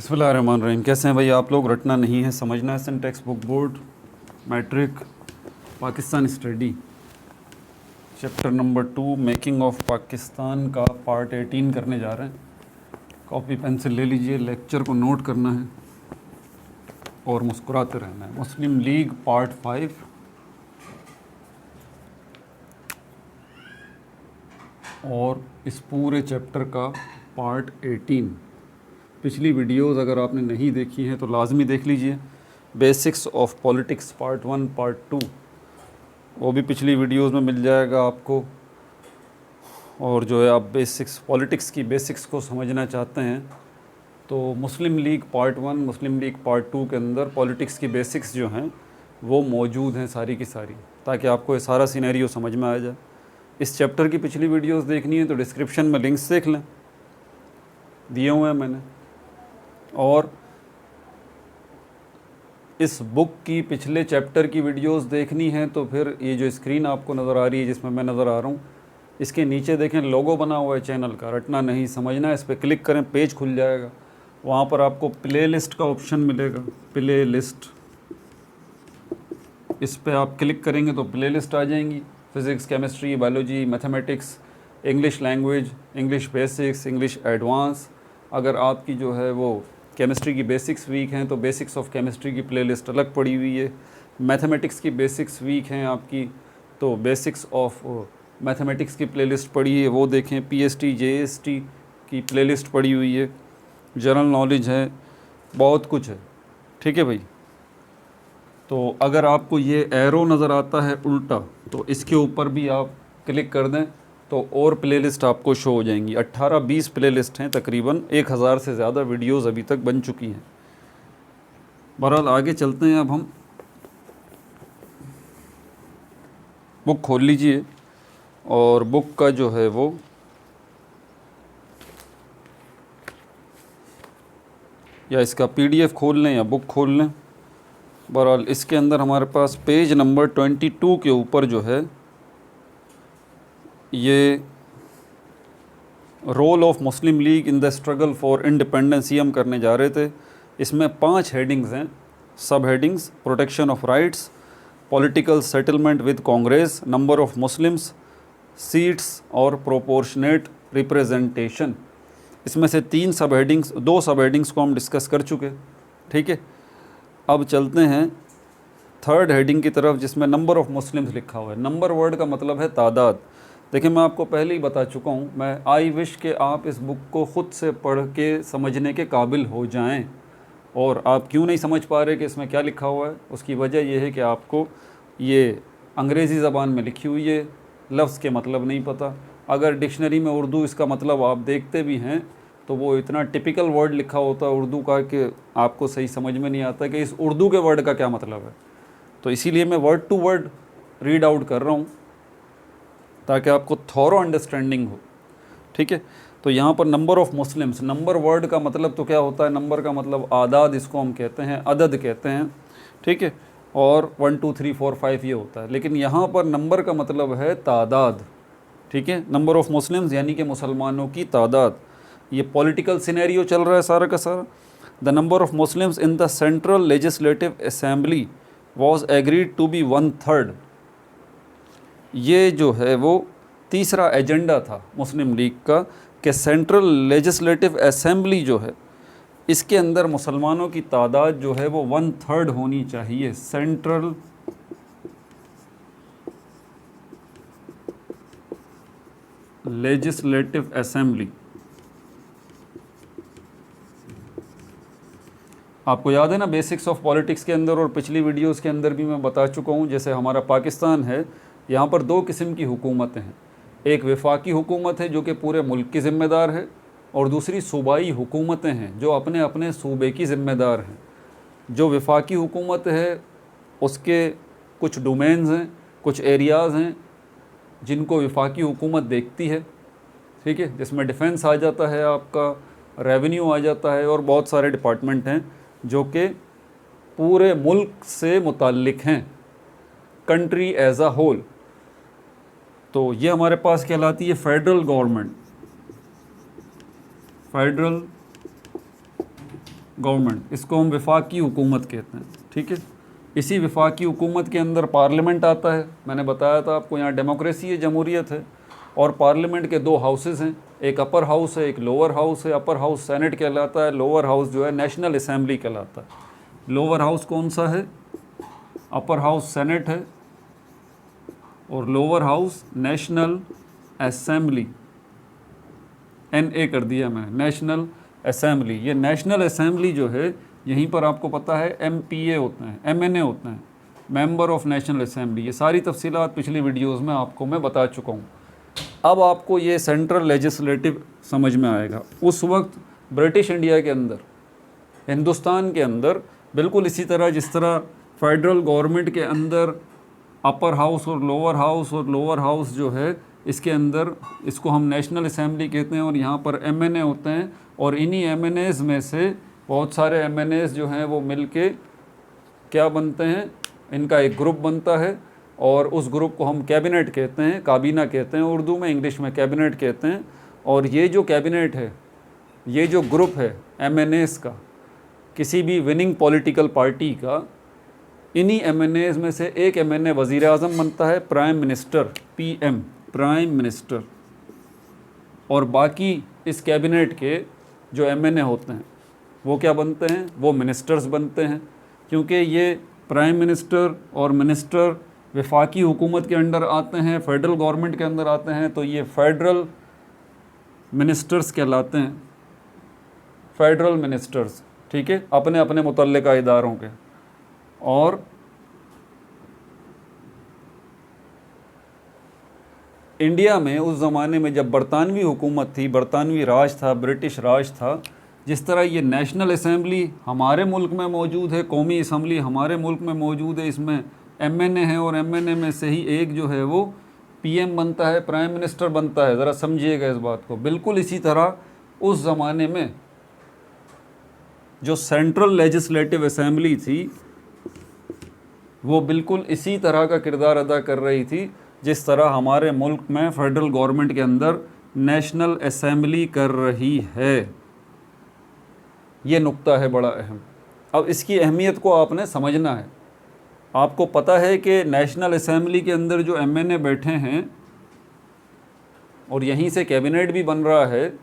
बिस्मिल्लाहिर्रहमानिर्रहीम। कैसे हैं भाई आप लोग? रटना नहीं है, समझना है। Syntax book board matric Pakistan study chapter number 2 making of Pakistan का पार्ट 18 करने जा रहे हैं। कॉपी पेंसिल ले लीजिए, लेक्चर को नोट करना है और मुस्कुराते रहना है। मुस्लिम लीग पार्ट 5 और इस पूरे चैप्टर का पार्ट 18। पिछली वीडियोस अगर आपने नहीं देखी हैं तो लाजमी देख लीजिए। Basics of politics part 1 part 2 वो भी पिछली वीडियोस में मिल जाएगा आपको। और जो है आप बेसिक्स पॉलिटिक्स की बेसिक्स को समझना चाहते हैं तो मुस्लिम लीग पार्ट 1 मुस्लिम लीग पार्ट 2 के अंदर पॉलिटिक्स की बेसिक्स जो हैं वो मौजूद हैं सारी की सारी, ताकि आपको ये सारा सिनेरियो समझ में आ जाए। इस चैप्टर की पिछली वीडियोस देखनी है तो डिस्क्रिप्शन में लिंक्स देख लें, दिए हुए हैं मैंने। और इस बुक की पिछले चैप्टर की वीडियोस देखनी है तो फिर ये जो स्क्रीन आपको नज़र आ रही है जिसमें मैं नज़र आ रहा हूँ, इसके नीचे देखें लोगो बना हुआ है चैनल का, रटना नहीं समझना है। इस पर क्लिक करें, पेज खुल जाएगा। वहाँ पर आपको प्ले लिस्ट का ऑप्शन मिलेगा, प्ले लिस्ट। इस पर आप क्लिक करेंगे तो प्ले लिस्ट आ जाएंगी। Physics, chemistry, biology, mathematics, English language, English basics, English advance. अगर आपकी जो है वो केमिस्ट्री की बेसिक्स वीक हैं तो बेसिक्स ऑफ केमिस्ट्री की प्लेलिस्ट अलग पड़ी हुई है। मैथमेटिक्स की बेसिक्स वीक हैं आपकी तो बेसिक्स ऑफ मैथमेटिक्स की प्लेलिस्ट पड़ी है, वो देखें। पीएसटी जेएसटी की प्लेलिस्ट पड़ी हुई है। जनरल नॉलेज है, बहुत कुछ है, ठीक है भाई। तो अगर आपको ये एरो नज़र आता है उल्टा तो इसके ऊपर भी आप क्लिक कर दें तो और प्लेलिस्ट आपको शो हो जाएंगी। 18-20 प्लेलिस्ट हैं, तकरीबन 1000 से ज़्यादा वीडियोस अभी तक बन चुकी हैं। बहरहाल आगे चलते हैं। अब हम बुक खोल लीजिए और बुक का जो है वो या इसका पीडीएफ खोल लें या बुक खोल लें। बहरहाल इसके अंदर हमारे पास पेज नंबर 22 के ऊपर जो है ये role of Muslim League in the struggle for independence हम करने जा रहे थे। इसमें 5 हेडिंग्स हैं, सब headings. Protection of rights, political settlement with Congress, number of Muslims, seats और प्रोपोर्शनेट रिप्रेजेंटेशन। इसमें से 3 सब हेडिंग्स, 2 सब हेडिंग्स को हम डिस्कस कर चुके, ठीक है। अब चलते हैं 3rd हेडिंग की तरफ जिसमें नंबर ऑफ मुस्लिम्स लिखा हुआ है। नंबर वर्ड का मतलब है तादाद। देखिए मैं आपको पहले ही बता चुका हूँ, मैं आई विश के आप इस बुक को ख़ुद से पढ़ के समझने के काबिल हो जाएं। और आप क्यों नहीं समझ पा रहे कि इसमें क्या लिखा हुआ है, उसकी वजह यह है कि आपको ये अंग्रेज़ी ज़बान में लिखी हुई है, लफ्ज़ के मतलब नहीं पता। अगर डिक्शनरी में उर्दू इसका मतलब आप देखते भी हैं तो वो इतना टिपिकल वर्ड लिखा होता है उर्दू का कि आपको सही समझ में नहीं आता कि इस उर्दू के वर्ड का क्या मतलब है। तो इसीलिए मैं word to word read out कर रहा हूँ ताकि आपको थॉरो अंडरस्टैंडिंग हो, ठीक है। तो यहाँ पर number of Muslims, number word का मतलब तो क्या होता है, नंबर का मतलब आदाद इसको हम कहते हैं, अदद कहते हैं, ठीक है। और 1 2 3 4 5 ये होता है, लेकिन यहाँ पर नंबर का मतलब है तादाद, ठीक है। नंबर ऑफ़ मुस्लिम्स यानी कि मुसलमानों की तादाद। ये पॉलिटिकल सिनेरियो चल रहा है सारा का सारा। The number of Muslims in the central legislative assembly was agreed to be 1/3। ये जो है वो तीसरा एजेंडा था मुस्लिम लीग का कि सेंट्रल लेजिस्लेटिव असेंबली जो है इसके अंदर मुसलमानों की तादाद जो है वो 1/3 होनी चाहिए। सेंट्रल लेजिस्लेटिव असेंबली, आपको याद है ना बेसिक्स ऑफ पॉलिटिक्स के अंदर और पिछली वीडियोस के अंदर भी मैं बता चुका हूँ। जैसे हमारा पाकिस्तान है, यहाँ पर 2 किस्म की हुकूमतें हैं। एक वफाकी हुकूमत है जो कि पूरे मुल्क की ज़िम्मेदार है, और दूसरी सूबाई हुकूमतें हैं जो अपने अपने सूबे की ज़िम्मेदार हैं। जो वफाकी हुकूमत है उसके कुछ डोमेन्स हैं, कुछ एरियाज़ हैं जिनको वफाकी हुकूमत देखती है, ठीक है, जिसमें डिफेंस आ जाता है, आपका रेवेन्यू आ जाता है, और बहुत सारे डिपार्टमेंट हैं जो कि पूरे मुल्क से मुताल्लिक हैं, कंट्री एज अ होल। तो ये हमारे पास कहलाती है फेडरल गवर्नमेंट, फेडरल गवर्नमेंट, इसको हम वफाकी हुकूमत कहते हैं, ठीक है। इसी वफाकी हुकूमत के अंदर पार्लियामेंट आता है। मैंने बताया था आपको, यहाँ डेमोक्रेसी है, जमहूरियत है, और पार्लियामेंट के दो हाउसेस हैं, एक अपर हाउस है, एक लोअर हाउस है। अपर हाउस सेनेट कहलाता है, लोअर हाउस जो है नेशनल असेंबली कहलाता है। लोअर हाउस कौन सा है? अपर हाउस सेनेट है, और lower house national assembly, NA कर दिया मैंने, नेशनल असेंबली। ये नेशनल असेंबली जो है, यहीं पर आपको पता है MPA होते हैं, MNA होते हैं, मेंबर ऑफ नेशनल असेंबली। ये सारी तफसीलात पिछली वीडियोस में आपको मैं बता चुका हूँ। अब आपको ये सेंट्रल लेजिस्लेटिव समझ में आएगा। उस वक्त ब्रिटिश इंडिया के अंदर, हिंदुस्तान के अंदर, बिल्कुल इसी तरह जिस तरह फेडरल गवर्नमेंट के अंदर अपर हाउस और लोअर हाउस जो है, इसके अंदर इसको हम नेशनल असेंबली कहते हैं, और यहाँ पर MNA होते हैं, और इन्हीं MNAs में से बहुत सारे MNAs जो हैं वो मिलके क्या बनते हैं, इनका एक ग्रुप बनता है, और उस ग्रुप को हम कैबिनेट कहते हैं, काबीना कहते हैं उर्दू में, इंग्लिश में कैबिनेट कहते हैं। और ये जो कैबिनेट है, ये जो ग्रुप है MNAs का, किसी भी विनिंग पॉलिटिकल पार्टी का, इन्हीं MNAs में से एक MNA वज़ीर आज़म बनता है, prime minister, PM, prime minister. और बाकी इस कैबिनेट के जो MNA होते हैं वो क्या बनते हैं? वो मिनिस्टर्स बनते हैं, क्योंकि ये प्राइम मिनिस्टर और मिनिस्टर वफाकी हुकूमत के अंडर आते हैं, फेडरल गवर्नमेंट के अंदर आते हैं, तो ये फेडरल मिनिस्टर्स कहलाते हैं, फेडरल मिनिस्टर्स, ठीक है, अपने अपने मुतल्लिका इदारों के। और इंडिया में उस ज़माने में जब बरतानवी हुकूमत थी, बरतानवी राज था, ब्रिटिश राज था, जिस तरह ये नेशनल असेंबली हमारे मुल्क में मौजूद है, कौमी असम्बली हमारे मुल्क में मौजूद है, इसमें MNA है, और MNA में से ही एक जो है वो PM बनता है, प्राइम मिनिस्टर बनता है। ज़रा समझिएगा इस बात को। बिल्कुल इसी तरह उस ज़माने में जो सेंट्रल लेजिस्लेटिव असेंबली थी, वो बिल्कुल इसी तरह का किरदार अदा कर रही थी जिस तरह हमारे मुल्क में फेडरल गवर्नमेंट के अंदर नेशनल असेंबली कर रही है। ये नुक्ता है बड़ा अहम। अब इसकी अहमियत को आपने समझना है। आपको पता है कि नेशनल असेंबली के अंदर जो MNA बैठे हैं, और यहीं से कैबिनेट भी बन रहा है,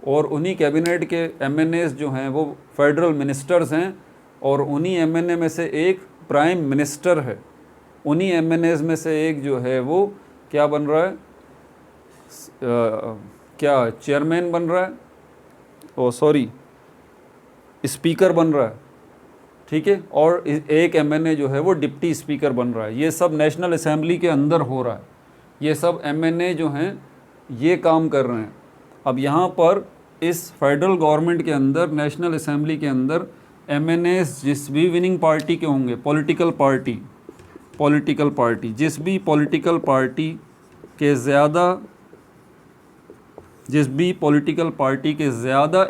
और उन्हीं कैबिनेट के MNAs जो हैं वो फेडरल मिनिस्टर्स हैं, और उन्हीं MNA में से एक प्राइम मिनिस्टर है, उन्हीं MNAs में से एक जो है वो क्या बन रहा है, क्या चेयरमैन बन रहा है, स्पीकर बन रहा है, ठीक है, और एक MNA जो है वो डिप्टी स्पीकर बन रहा है। ये सब नेशनल असेंबली के अंदर हो रहा है। ये सब MNA जो हैं ये काम कर रहे हैं। अब यहाँ पर इस फेडरल गवर्नमेंट के अंदर, नेशनल असेंबली के अंदर MNAs जिस भी विनिंग पार्टी के होंगे, पॉलिटिकल पार्टी, जिस भी पॉलिटिकल पार्टी के ज़्यादा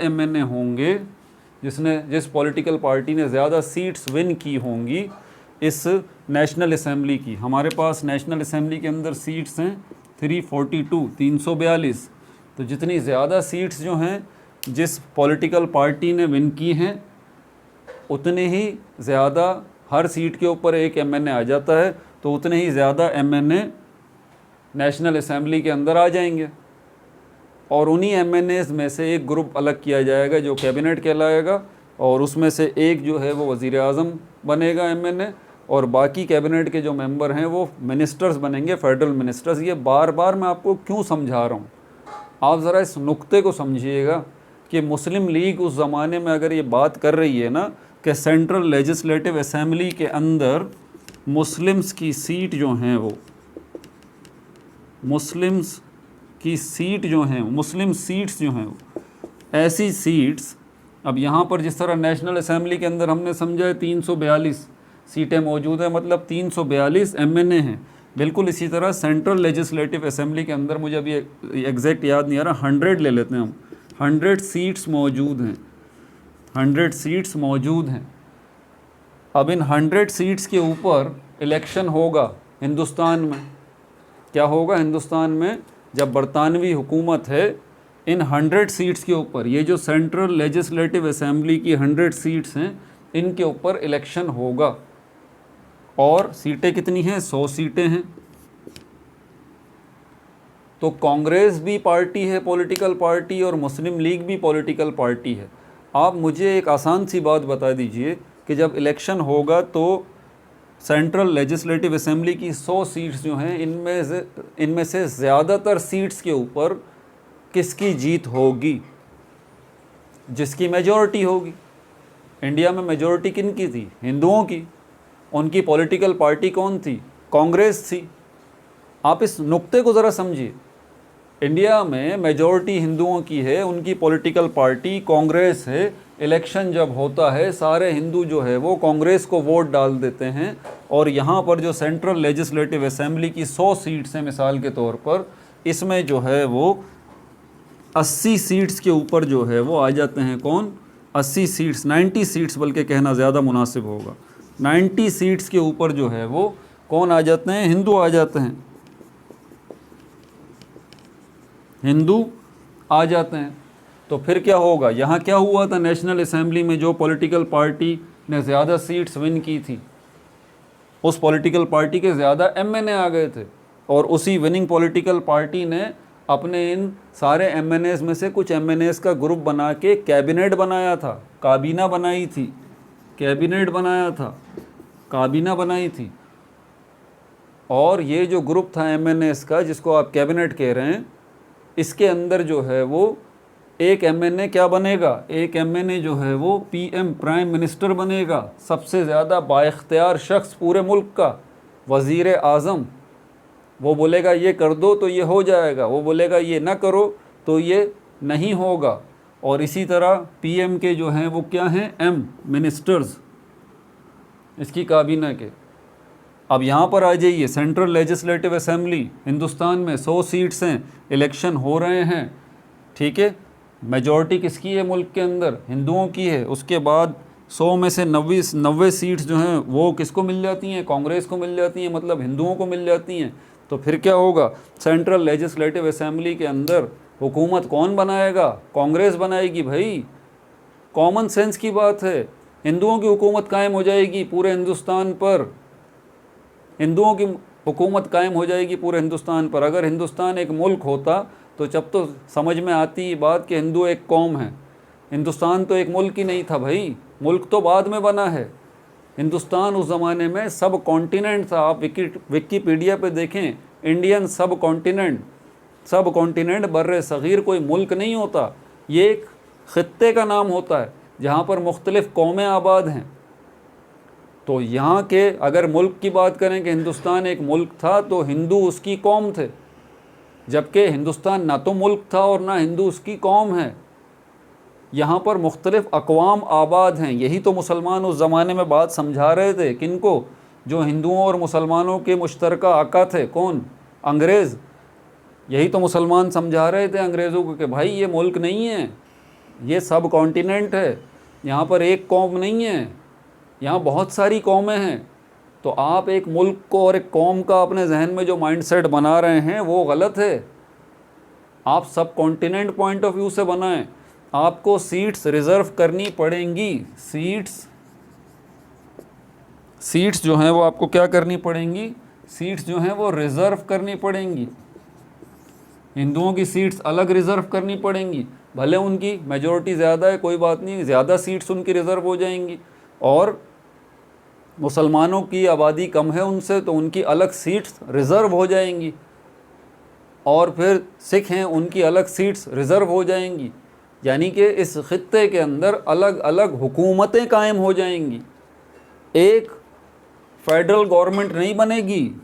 MNA होंगे, जिस पॉलिटिकल पार्टी ने ज़्यादा सीट्स विन की होंगी इस नेशनल असेंबली की। हमारे पास नेशनल असेंबली के अंदर सीट्स हैं 342। तो जितनी ज़्यादा सीट्स जो हैं जिस पॉलिटिकल पार्टी ने विन की हैं, उतने ही ज़्यादा हर सीट के ऊपर एक MNA आ जाता है, तो उतने ही ज़्यादा MNA नेशनल असेंबली के अंदर आ जाएंगे। और उन्हीं MNAs में से एक ग्रुप अलग किया जाएगा जो कैबिनेट कहलाएगा, और उसमें से एक जो है वो वज़ीर आज़म बनेगा MNA, और बाकी कैबिनेट के जो मेंबर हैं वो मिनिस्टर्स बनेंगे, फेडरल मिनिस्टर्स। ये बार बार मैं आपको क्यों समझा रहा हूँ, आप ज़रा इस नुक्ते को समझिएगा कि मुस्लिम लीग उस ज़माने में अगर ये बात कर रही है ना कि सेंट्रल लेजिस्लेटिव असेंबली के अंदर मुस्लिम्स की सीट जो हैं वो, मुस्लिम सीट्स जो हैं वो ऐसी सीट्स, अब यहाँ पर जिस तरह नेशनल असेंबली के अंदर हमने समझा है 342 सीटें मौजूद हैं, मतलब 342 MNA हैं। बिल्कुल इसी तरह सेंट्रल लेजिस्लेटिव असेंबली के अंदर, मुझे अभी एग्जैक्ट याद नहीं आ रहा, 100 ले लेते हैं हम, 100 सीट्स मौजूद हैं, 100 सीट्स मौजूद हैं। अब इन 100 सीट्स के ऊपर इलेक्शन होगा हिंदुस्तान में। क्या होगा हिंदुस्तान में? जब बरतानवी हुकूमत है, इन 100 सीट्स के ऊपर, ये जो सेंट्रल लेजिस्लेटिव असेंबली की 100 सीट्स हैं, इनके ऊपर इलेक्शन होगा। और सीटें कितनी हैं? 100 सीटें हैं। तो कांग्रेस भी पार्टी है, पॉलिटिकल पार्टी, और मुस्लिम लीग भी पॉलिटिकल पार्टी है। आप मुझे एक आसान सी बात बता दीजिए कि जब इलेक्शन होगा तो सेंट्रल लेजिस्लेटिव असेंबली की 100 सीट्स जो हैं, इनमें से ज़्यादातर सीट्स के ऊपर किसकी जीत होगी? जिसकी मेजॉरिटी होगी। इंडिया में मेजॉरिटी किन की थी? हिंदुओं की। उनकी पॉलिटिकल पार्टी कौन थी? कांग्रेस थी। आप इस नुक्ते को ज़रा समझिए। इंडिया में मेजॉरिटी हिंदुओं की है, उनकी पॉलिटिकल पार्टी कांग्रेस है। इलेक्शन जब होता है, सारे हिंदू जो है वो कांग्रेस को वोट डाल देते हैं। और यहाँ पर जो सेंट्रल लेजिस्लेटिव असेंबली की 100 सीट्स हैं मिसाल के तौर पर, इसमें जो है वो 80 सीट्स के ऊपर जो है वो आ जाते हैं। कौन? 80 सीट्स, 90 सीट्स बल्कि कहना ज़्यादा मुनासिब होगा। 90 सीट्स के ऊपर जो है वो कौन आ जाते हैं? हिंदू आ जाते हैं। हिंदू आ जाते हैं। तो फिर क्या होगा? यहाँ क्या हुआ था नेशनल असेंबली में? जो पॉलिटिकल पार्टी ने ज़्यादा सीट्स विन की थी, उस पॉलिटिकल पार्टी के ज़्यादा एमएनए आ गए थे। और उसी विनिंग पॉलिटिकल पार्टी ने अपने इन सारे एमएनएस में से कुछ एमएनएस का ग्रुप बना के कैबिनेट बनाया था, काबीना बनाई थी, कैबिनेट बनाया था, काबीना बनाई थी। और ये जो ग्रुप था एमएनएस का, जिसको आप कैबिनेट कह रहे हैं, इसके अंदर जो है वो एक एमएनए क्या बनेगा? एक एमएनए जो है वो पीएम, प्राइम मिनिस्टर बनेगा। सबसे ज़्यादा बाइख्तियार शख्स पूरे मुल्क का, वज़ीर आज़म। वो बोलेगा ये कर दो तो ये हो जाएगा, वो बोलेगा ये ना करो तो ये नहीं होगा। और इसी तरह पीएम के जो हैं वो क्या हैं? एम, मिनिस्टर्स, इसकी काबीना के। अब यहाँ पर आ जाइए, सेंट्रल लेजिस्लेटिव असेंबली हिंदुस्तान में 100 सीट्स हैं, इलेक्शन हो रहे हैं, ठीक है। मेजॉरिटी किसकी है मुल्क के अंदर? हिंदुओं की है। उसके बाद 100 में से 90 सीट्स जो हैं वो किसको मिल जाती हैं? कांग्रेस को मिल जाती हैं, मतलब हिंदुओं को मिल जाती हैं। तो फिर क्या होगा? सेंट्रल लेजिस्लेटिव असेंबली के अंदर हुकूमत कौन बनाएगा? कांग्रेस बनाएगी भाई। कॉमन सेंस की बात है। हिंदुओं की हुकूमत कायम हो जाएगी पूरे हिंदुस्तान पर, हिंदुओं की हुकूमत कायम हो जाएगी पूरे हिंदुस्तान पर। अगर हिंदुस्तान एक मुल्क होता तो जब तो समझ में आती बात कि हिंदू एक कौम है। हिंदुस्तान तो एक मुल्क ही नहीं था भाई, मुल्क तो बाद में बना है। हिंदुस्तान उस ज़माने में सब कॉन्टिनेंट था। आप विकीपीडिया पे देखें, इंडियन सब कॉन्टिनेंट बर्रे सग़ीर कोई मुल्क नहीं होता। ये एक ख़ित्ते का नाम होता है जहाँ पर मुख्तलिफ़ कौमें आबाद हैं। तो यहाँ के अगर मुल्क की बात करें कि हिंदुस्तान एक मुल्क था, तो हिंदू उसकी कौम थे, जबकि हिंदुस्तान ना तो मुल्क था और ना हिंदू उसकी कौम है। यहाँ पर मुख्तलिफ़ अक़वाम आबाद हैं। यही तो मुसलमान उस ज़माने में बात समझा रहे थे। किनको? जो हिंदुओं और मुसलमानों के मुश्तरका आका थे। कौन? अंग्रेज़। यही तो मुसलमान समझा रहे थे अंग्रेज़ों को कि भाई ये मुल्क नहीं है, ये सब कॉन्टिनेंट है, यहाँ पर एक कौम नहीं है, यहाँ बहुत सारी कौमें हैं। तो आप एक मुल्क को और एक कौम का अपने जहन में जो माइंडसेट बना रहे हैं वो गलत है। आप सब कॉन्टिनेंट पॉइंट ऑफ व्यू से बनाएं। आपको सीट्स रिज़र्व करनी पड़ेंगी। सीट्स जो हैं वो आपको क्या करनी पड़ेंगी? सीट्स जो हैं वो रिज़र्व करनी पड़ेंगी। हिंदुओं की सीट्स अलग रिज़र्व करनी पड़ेंगी। भले उनकी मेजॉरिटी ज़्यादा है, कोई बात नहीं, ज़्यादा सीट्स उनकी रिज़र्व हो जाएंगी। और मुसलमानों की आबादी कम है उनसे, तो उनकी अलग सीट्स रिज़र्व हो जाएंगी। और फिर सिख हैं, उनकी अलग सीट्स रिज़र्व हो जाएंगी। यानी कि इस ख़ित्ते के अंदर अलग अलग हुकूमतें कायम हो जाएंगी। एक फेडरल गवर्नमेंट नहीं बनेगी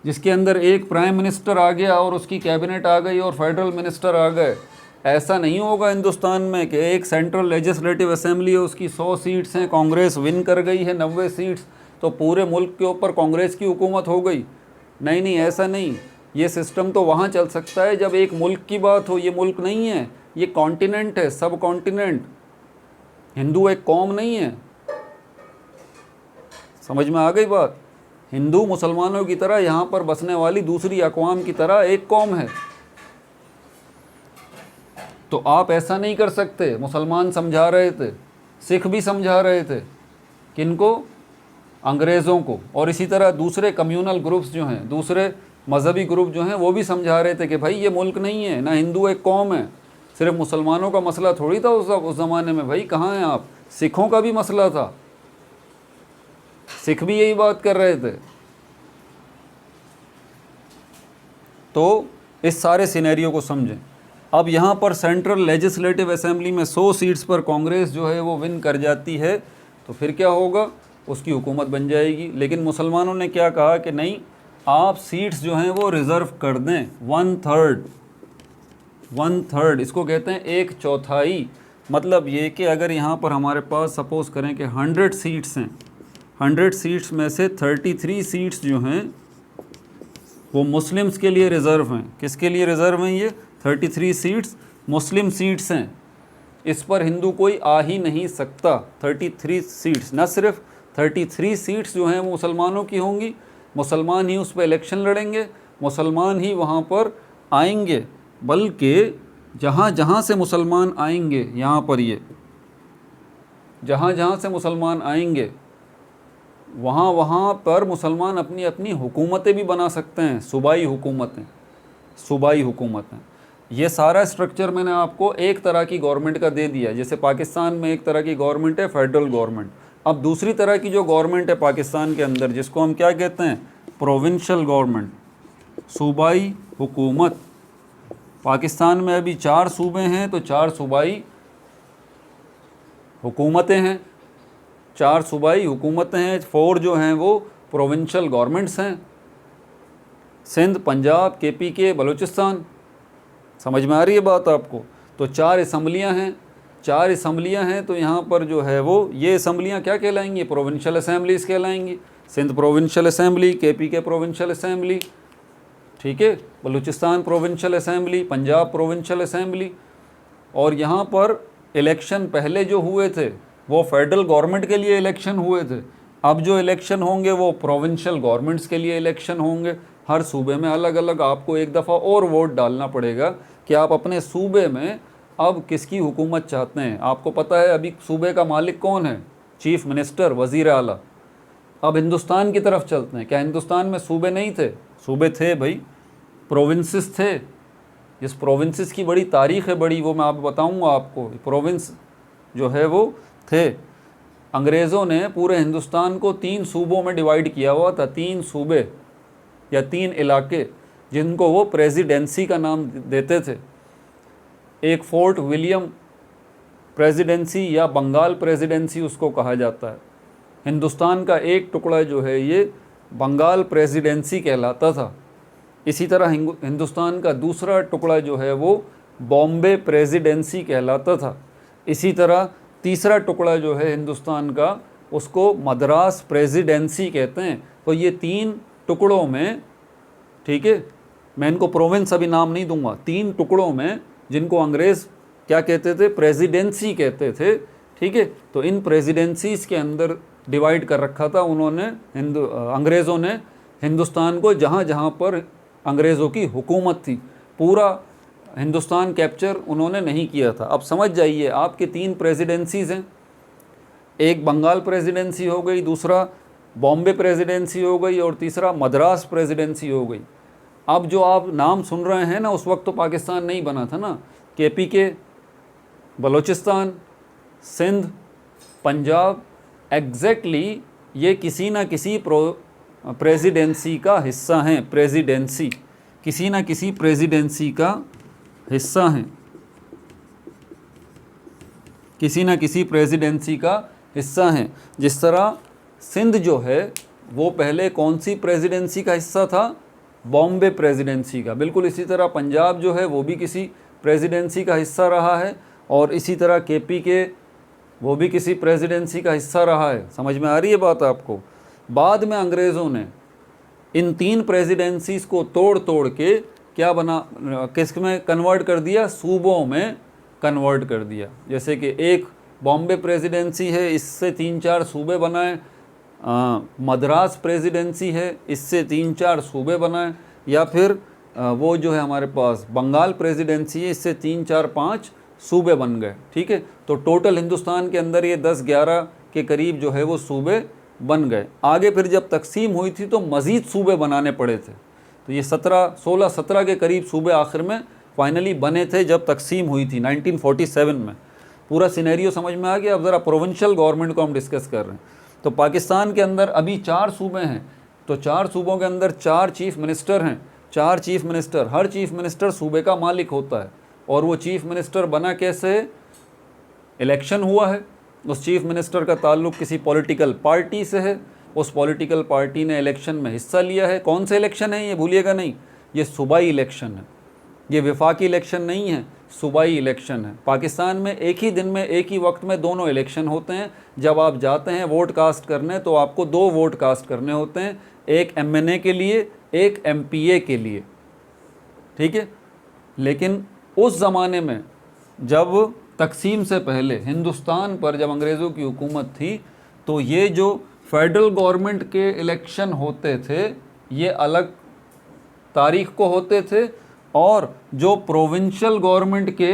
जिसके अंदर एक प्राइम मिनिस्टर आ गया और उसकी कैबिनेट आ गई और फेडरल मिनिस्टर आ गए। ऐसा नहीं होगा हिंदुस्तान में कि एक सेंट्रल लेजिस्लेटिव असेंबली है, उसकी 100 सीट्स हैं, कांग्रेस विन कर गई है 90 सीट्स, तो पूरे मुल्क के ऊपर कांग्रेस की हुकूमत हो गई। नहीं नहीं, ऐसा नहीं। ये सिस्टम तो वहाँ चल सकता है जब एक मुल्क की बात हो। ये मुल्क नहीं है, ये कॉन्टिनेंट है, सब कॉन्टिनेंट। हिंदू एक कौम नहीं है। समझ में आ गई बात? हिंदू मुसलमानों की तरह यहाँ पर बसने वाली दूसरी अक़वाम की तरह एक कौम है। तो आप ऐसा नहीं कर सकते। मुसलमान समझा रहे थे, सिख भी समझा रहे थे, किनको? अंग्रेज़ों को। और इसी तरह दूसरे कम्युनल ग्रुप्स जो हैं, दूसरे मजहबी ग्रुप जो हैं, वो भी समझा रहे थे कि भाई ये मुल्क नहीं है, ना हिंदू एक कौम है, सिर्फ मुसलमानों का मसला थोड़ी था उस ज़माने में। भाई कहाँ हैं आप? सिखों का भी मसला था, सिख भी यही बात कर रहे थे। तो इस सारे सिनेरियो को समझें। अब यहाँ पर सेंट्रल लेजिस्लेटिव असेंबली में 100 सीट्स पर कांग्रेस जो है वो विन कर जाती है, तो फिर क्या होगा? उसकी हुकूमत बन जाएगी। लेकिन मुसलमानों ने क्या कहा कि नहीं, आप सीट्स जो हैं वो रिज़र्व कर दें, 1/3, इसको कहते हैं 1/4। मतलब ये कि अगर यहाँ पर हमारे पास सपोज़ करें कि 100 सीट्स हैं, 100 सीट्स में से 33 सीट्स जो हैं वो मुस्लिम्स के लिए रिज़र्व हैं। किसके लिए रिज़र्व हैं? ये 33 सीट्स मुस्लिम सीट्स हैं, इस पर हिंदू कोई आ ही नहीं सकता। 33 सीट्स, न सिर्फ 33 सीट्स जो हैं वो मुसलमानों की होंगी, मुसलमान ही उस पर इलेक्शन लड़ेंगे, मुसलमान ही वहाँ पर आएंगे, बल्कि जहाँ जहाँ से मुसलमान आएंगे, यहाँ पर ये जहाँ जहाँ से मुसलमान आएंगे वहाँ वहाँ पर मुसलमान अपनी अपनी हुकूमतें भी बना सकते हैं, सूबाई हुकूमतें। ये सारा स्ट्रक्चर मैंने आपको एक तरह की गवर्नमेंट का दे दिया। जैसे पाकिस्तान में एक तरह की गवर्नमेंट है फेडरल गवर्नमेंट, अब दूसरी तरह की जो गवर्नमेंट है पाकिस्तान के अंदर, जिसको हम क्या कहते हैं? प्रोविंशियल गवर्नमेंट, सूबाई हुकूमत। पाकिस्तान में अभी 4 सूबे हैं, तो 4 सूबाई हुकूमतें हैं, 4 सूबाई हुकूमतें हैं, 4 जो हैं वो प्रोविंशियल गवर्नमेंट्स हैं, सिंध, पंजाब, KPK, बलूचिस्तान। समझ में आ रही है बात आपको? तो 4 असम्बलियाँ हैं, 4 असम्बलियाँ हैं, तो यहाँ पर जो है वो ये असम्बलियाँ क्या कहलाएंगी? प्रोविंशियल असम्बलीज़ कहलाएंगी। Sindh provincial assembly, KPK provincial assembly, ठीक है, Balochistan provincial assembly, Punjab provincial assembly. और यहाँ पर इलेक्शन पहले जो हुए थे वो फेडरल गवर्नमेंट के लिए इलेक्शन हुए थे, अब जो इलेक्शन होंगे वो प्रोविंशियल गवर्नमेंट्स के लिए इलेक्शन होंगे। हर सूबे में अलग अलग आपको एक दफ़ा और वोट डालना पड़ेगा कि आप अपने सूबे में अब किसकी हुकूमत चाहते हैं। आपको पता है अभी सूबे का मालिक कौन है? चीफ मिनिस्टर, वज़ीर आला। अब हिंदुस्तान की तरफ चलते हैं। क्या हिंदुस्तान में सूबे नहीं थे? सूबे थे भाई, प्रोविंसेस थे। जिस प्रोविंसेस की बड़ी तारीख़ है, बड़ी, वो मैं आप बताऊँगा आपको। प्रोविंस जो है वो थे। अंग्रेज़ों ने पूरे हिंदुस्तान को 3 सूबों में डिवाइड किया हुआ था, 3 सूबे या 3 इलाके, जिनको वो प्रेसिडेंसी का नाम देते थे। एक फोर्ट विलियम प्रेसिडेंसी या बंगाल प्रेसिडेंसी उसको कहा जाता है। हिंदुस्तान का एक टुकड़ा जो है ये बंगाल प्रेसिडेंसी कहलाता था। इसी तरह हिंदुस्तान का दूसरा टुकड़ा जो है वो बॉम्बे प्रेसिडेंसी कहलाता था। इसी तरह तीसरा टुकड़ा जो है हिंदुस्तान का, उसको मद्रास प्रेसिडेंसी कहते हैं। तो ये 3 टुकड़ों में, ठीक है, मैं इनको प्रोविंस अभी नाम नहीं दूंगा, 3 टुकड़ों में, जिनको अंग्रेज़ क्या कहते थे? प्रेसिडेंसी कहते थे, ठीक है। तो इन प्रेसिडेंसीज़ के अंदर डिवाइड कर रखा था उन्होंने, अंग्रेज़ों ने हिंदुस्तान को, जहाँ जहाँ पर अंग्रेज़ों की हुकूमत थी। पूरा हिंदुस्तान कैप्चर उन्होंने नहीं किया था। अब समझ जाइए, आपके 3 प्रेसिडेंसीज़ हैं, एक बंगाल प्रेसिडेंसी हो गई, दूसरा बॉम्बे प्रेसिडेंसी हो गई, और तीसरा मद्रास प्रेसिडेंसी हो गई। अब जो आप नाम सुन रहे हैं ना, उस वक्त तो पाकिस्तान नहीं बना था ना। KPK, बलूचिस्तान, सिंध, पंजाब, एग्जैक्टली ये किसी ना किसी प्रेसिडेंसी का हिस्सा हैं। प्रेसिडेंसी किसी ना किसी प्रेसिडेंसी का हिस्सा हैं, किसी ना किसी प्रेसिडेंसी का हिस्सा हैं। जिस तरह सिंध जो है वो पहले कौन सी प्रेसिडेंसी का हिस्सा था? बॉम्बे प्रेसिडेंसी का। बिल्कुल इसी तरह पंजाब जो है वो भी किसी प्रेसिडेंसी का हिस्सा रहा है, और इसी तरह KPK वो भी किसी प्रेसिडेंसी का हिस्सा रहा है। समझ में आ रही है बात आपको? बाद में अंग्रेज़ों ने इन 3 प्रेसिडेंसीज़ को तोड़ तोड़ के क्या बना, किस में कन्वर्ट कर दिया? सूबों में कन्वर्ट कर दिया। जैसे कि एक बॉम्बे प्रेसिडेंसी है, इससे 3-4 सूबे बनाए, मद्रास प्रेसिडेंसी है, इससे 3-4 सूबे बनाए, या फिर वो जो है हमारे पास बंगाल प्रेसिडेंसी है, इससे 3, 4, 5 सूबे बन गए। ठीक है, तो टोटल हिंदुस्तान के अंदर ये 10-11 के करीब जो है वो सूबे बन गए। आगे फिर जब तकसीम हुई थी तो मज़ीद सूबे बनाने पड़े थे, तो ये 16 के करीब सूबे आखिर में फाइनली बने थे जब तकसीम हुई थी 1947 में। पूरा सिनेरियो समझ में आ गया। अब ज़रा प्रोविंशियल गवर्नमेंट को हम डिस्कस कर रहे हैं। तो पाकिस्तान के अंदर अभी 4 सूबे हैं, तो 4 सूबों के अंदर 4 चीफ़ मिनिस्टर हैं। 4 चीफ़ मिनिस्टर, हर चीफ़ मिनिस्टर सूबे का मालिक होता है। और वो चीफ़ मिनिस्टर बना कैसे? इलेक्शन हुआ है, उस चीफ़ मिनिस्टर का ताल्लुक़ किसी पॉलिटिकल पार्टी से है, उस पॉलिटिकल पार्टी ने इलेक्शन में हिस्सा लिया है। कौन से इलेक्शन है ये भूलिएगा नहीं, ये सूबाई इलेक्शन है, ये वफाकी इलेक्शन नहीं है, सूबाई इलेक्शन है। पाकिस्तान में एक ही दिन में एक ही वक्त में दोनों इलेक्शन होते हैं। जब आप जाते हैं वोट कास्ट करने तो आपको 2 वोट कास्ट करने होते हैं, एक MNA के लिए, एक MPA के लिए। ठीक है, लेकिन उस ज़माने में जब तकसीम से पहले हिंदुस्तान पर जब अंग्रेज़ों की हुकूमत थी तो ये जो फेडरल गवर्नमेंट के इलेक्शन होते थे ये अलग तारीख को होते थे, और जो प्रोविंशियल गवर्नमेंट के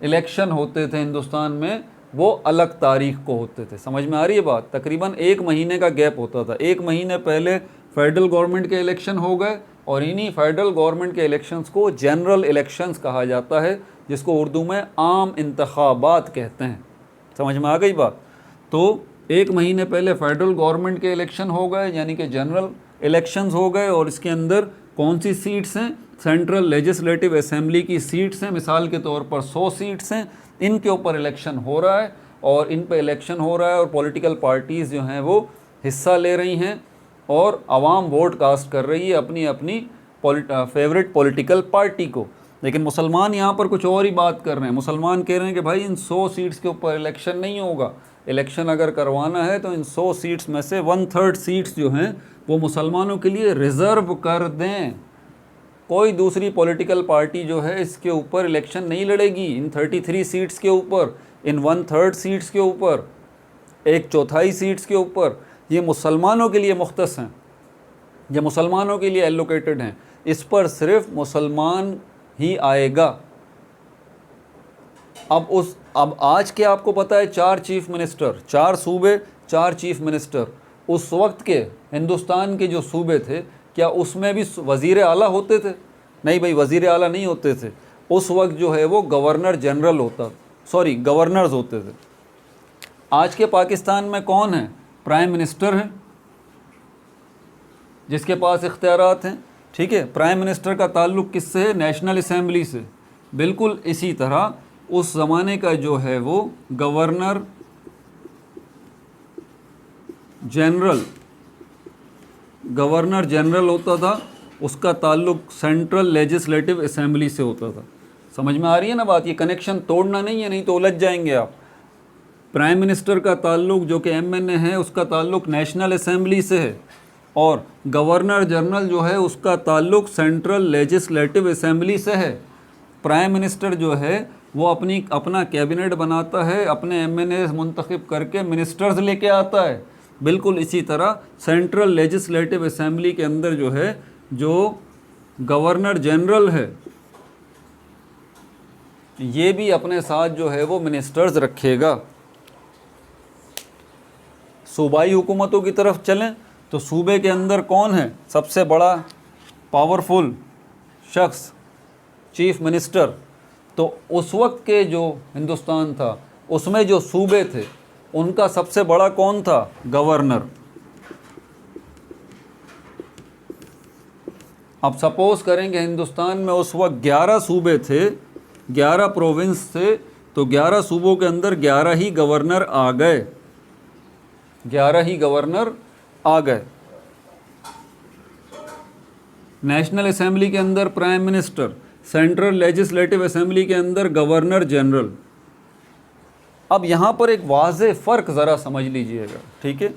इलेक्शन होते थे हिंदुस्तान में वो अलग तारीख को होते थे। समझ में आ रही है बात? तकरीबन 1 महीने का गैप होता था। 1 महीने पहले फेडरल गवर्नमेंट के इलेक्शन हो गए, और इन्हीं फेडरल गवर्नमेंट के इलेक्शंस को जनरल इलेक्शंस कहा जाता है, जिसको उर्दू में आम इंतखाबात कहते हैं। समझ में आ गई बात? तो 1 महीने पहले फेडरल गवर्नमेंट के इलेक्शन हो गए, यानी कि जनरल इलेक्शंस हो गए, और इसके अंदर कौन सी सीट्स हैं? सेंट्रल लेजिस्लेटिव असेंबली की सीट्स हैं, मिसाल के तौर पर 100 सीट्स हैं, इनके ऊपर इलेक्शन हो रहा है, और इन पे इलेक्शन हो रहा है और पॉलिटिकल पार्टीज़ जो हैं वो हिस्सा ले रही हैं, और आवाम वोट कास्ट कर रही है अपनी अपनी फेवरेट पॉलिटिकल पार्टी को। लेकिन मुसलमान यहाँ पर कुछ और ही बात कर रहे हैं। मुसलमान कह रहे हैं कि भाई इन 100 सीट्स के ऊपर इलेक्शन नहीं होगा, इलेक्शन अगर करवाना है तो इन 100 सीट्स में से 1/3 सीट्स जो हैं वो मुसलमानों के लिए रिज़र्व कर दें। कोई दूसरी पॉलिटिकल पार्टी जो है इसके ऊपर इलेक्शन नहीं लड़ेगी, इन 33 सीट्स के ऊपर, इन 1/3 सीट्स के ऊपर, 1/4 सीट्स के ऊपर। ये मुसलमानों के लिए मुख्तस हैं, ये मुसलमानों के लिए एलोकेटेड हैं, इस पर सिर्फ मुसलमान ही आएगा। अब आज के आपको पता है 4 चीफ़ मिनिस्टर, 4 सूबे, 4 चीफ़ मिनिस्टर। उस वक्त के हिंदुस्तान के जो सूबे थे क्या उसमें भी वज़ीर आला होते थे? नहीं भाई, वज़ीर आला नहीं होते थे। उस वक्त जो है वो गवर्नर जनरल गवर्नर्स होते थे। आज के पाकिस्तान में कौन है? प्राइम मिनिस्टर है जिसके पास इख्तियारात हैं। ठीक है, प्राइम मिनिस्टर का ताल्लुक़ किससे है? नेशनल असेंबली से। बिल्कुल इसी तरह उस ज़माने का जो है वो गवर्नर जनरल होता था, उसका ताल्लुक़ सेंट्रल लेजिस्लेटिव असेंबली से होता था। समझ में आ रही है ना बात? ये कनेक्शन तोड़ना नहीं है, नहीं तो उलझ जाएंगे आप। प्राइम मिनिस्टर का ताल्लुक़ जो कि MNA है उसका ताल्लुक़ नेशनल असेंबली से है, और गवर्नर जनरल जो है उसका ताल्लुक़ सेंट्रल लेजिस्लेटिव असेंबली से है। प्राइम मिनिस्टर जो है वो अपना कैबिनेट बनाता है, अपने MNA मुंतखब करके मिनिस्टर्स लेके आता है। बिल्कुल इसी तरह सेंट्रल लेजिस्लेटिव असेंबली के अंदर जो है जो गवर्नर जनरल है ये भी अपने साथ जो है वो मिनिस्टर्स रखेगा। सूबाई हुकूमतों की तरफ चलें तो सूबे के अंदर कौन है सबसे बड़ा पावरफुल शख्स? Chief minister. तो उस वक्त के जो हिंदुस्तान था उसमें जो सूबे थे उनका सबसे बड़ा कौन था? गवर्नर। अब सपोज़ करेंगे हिंदुस्तान में उस वक्त 11 सूबे थे, 11 प्रोविंस थे, तो 11 सूबों के अंदर 11 ही गवर्नर आ गए, 11 ही गवर्नर आ गए। नेशनल असेंबली के अंदर prime minister, central legislative assembly के अंदर गवर्नर जनरल। अब यहाँ पर एक वाज़े फ़र्क ज़रा समझ लीजिएगा, ठीक है।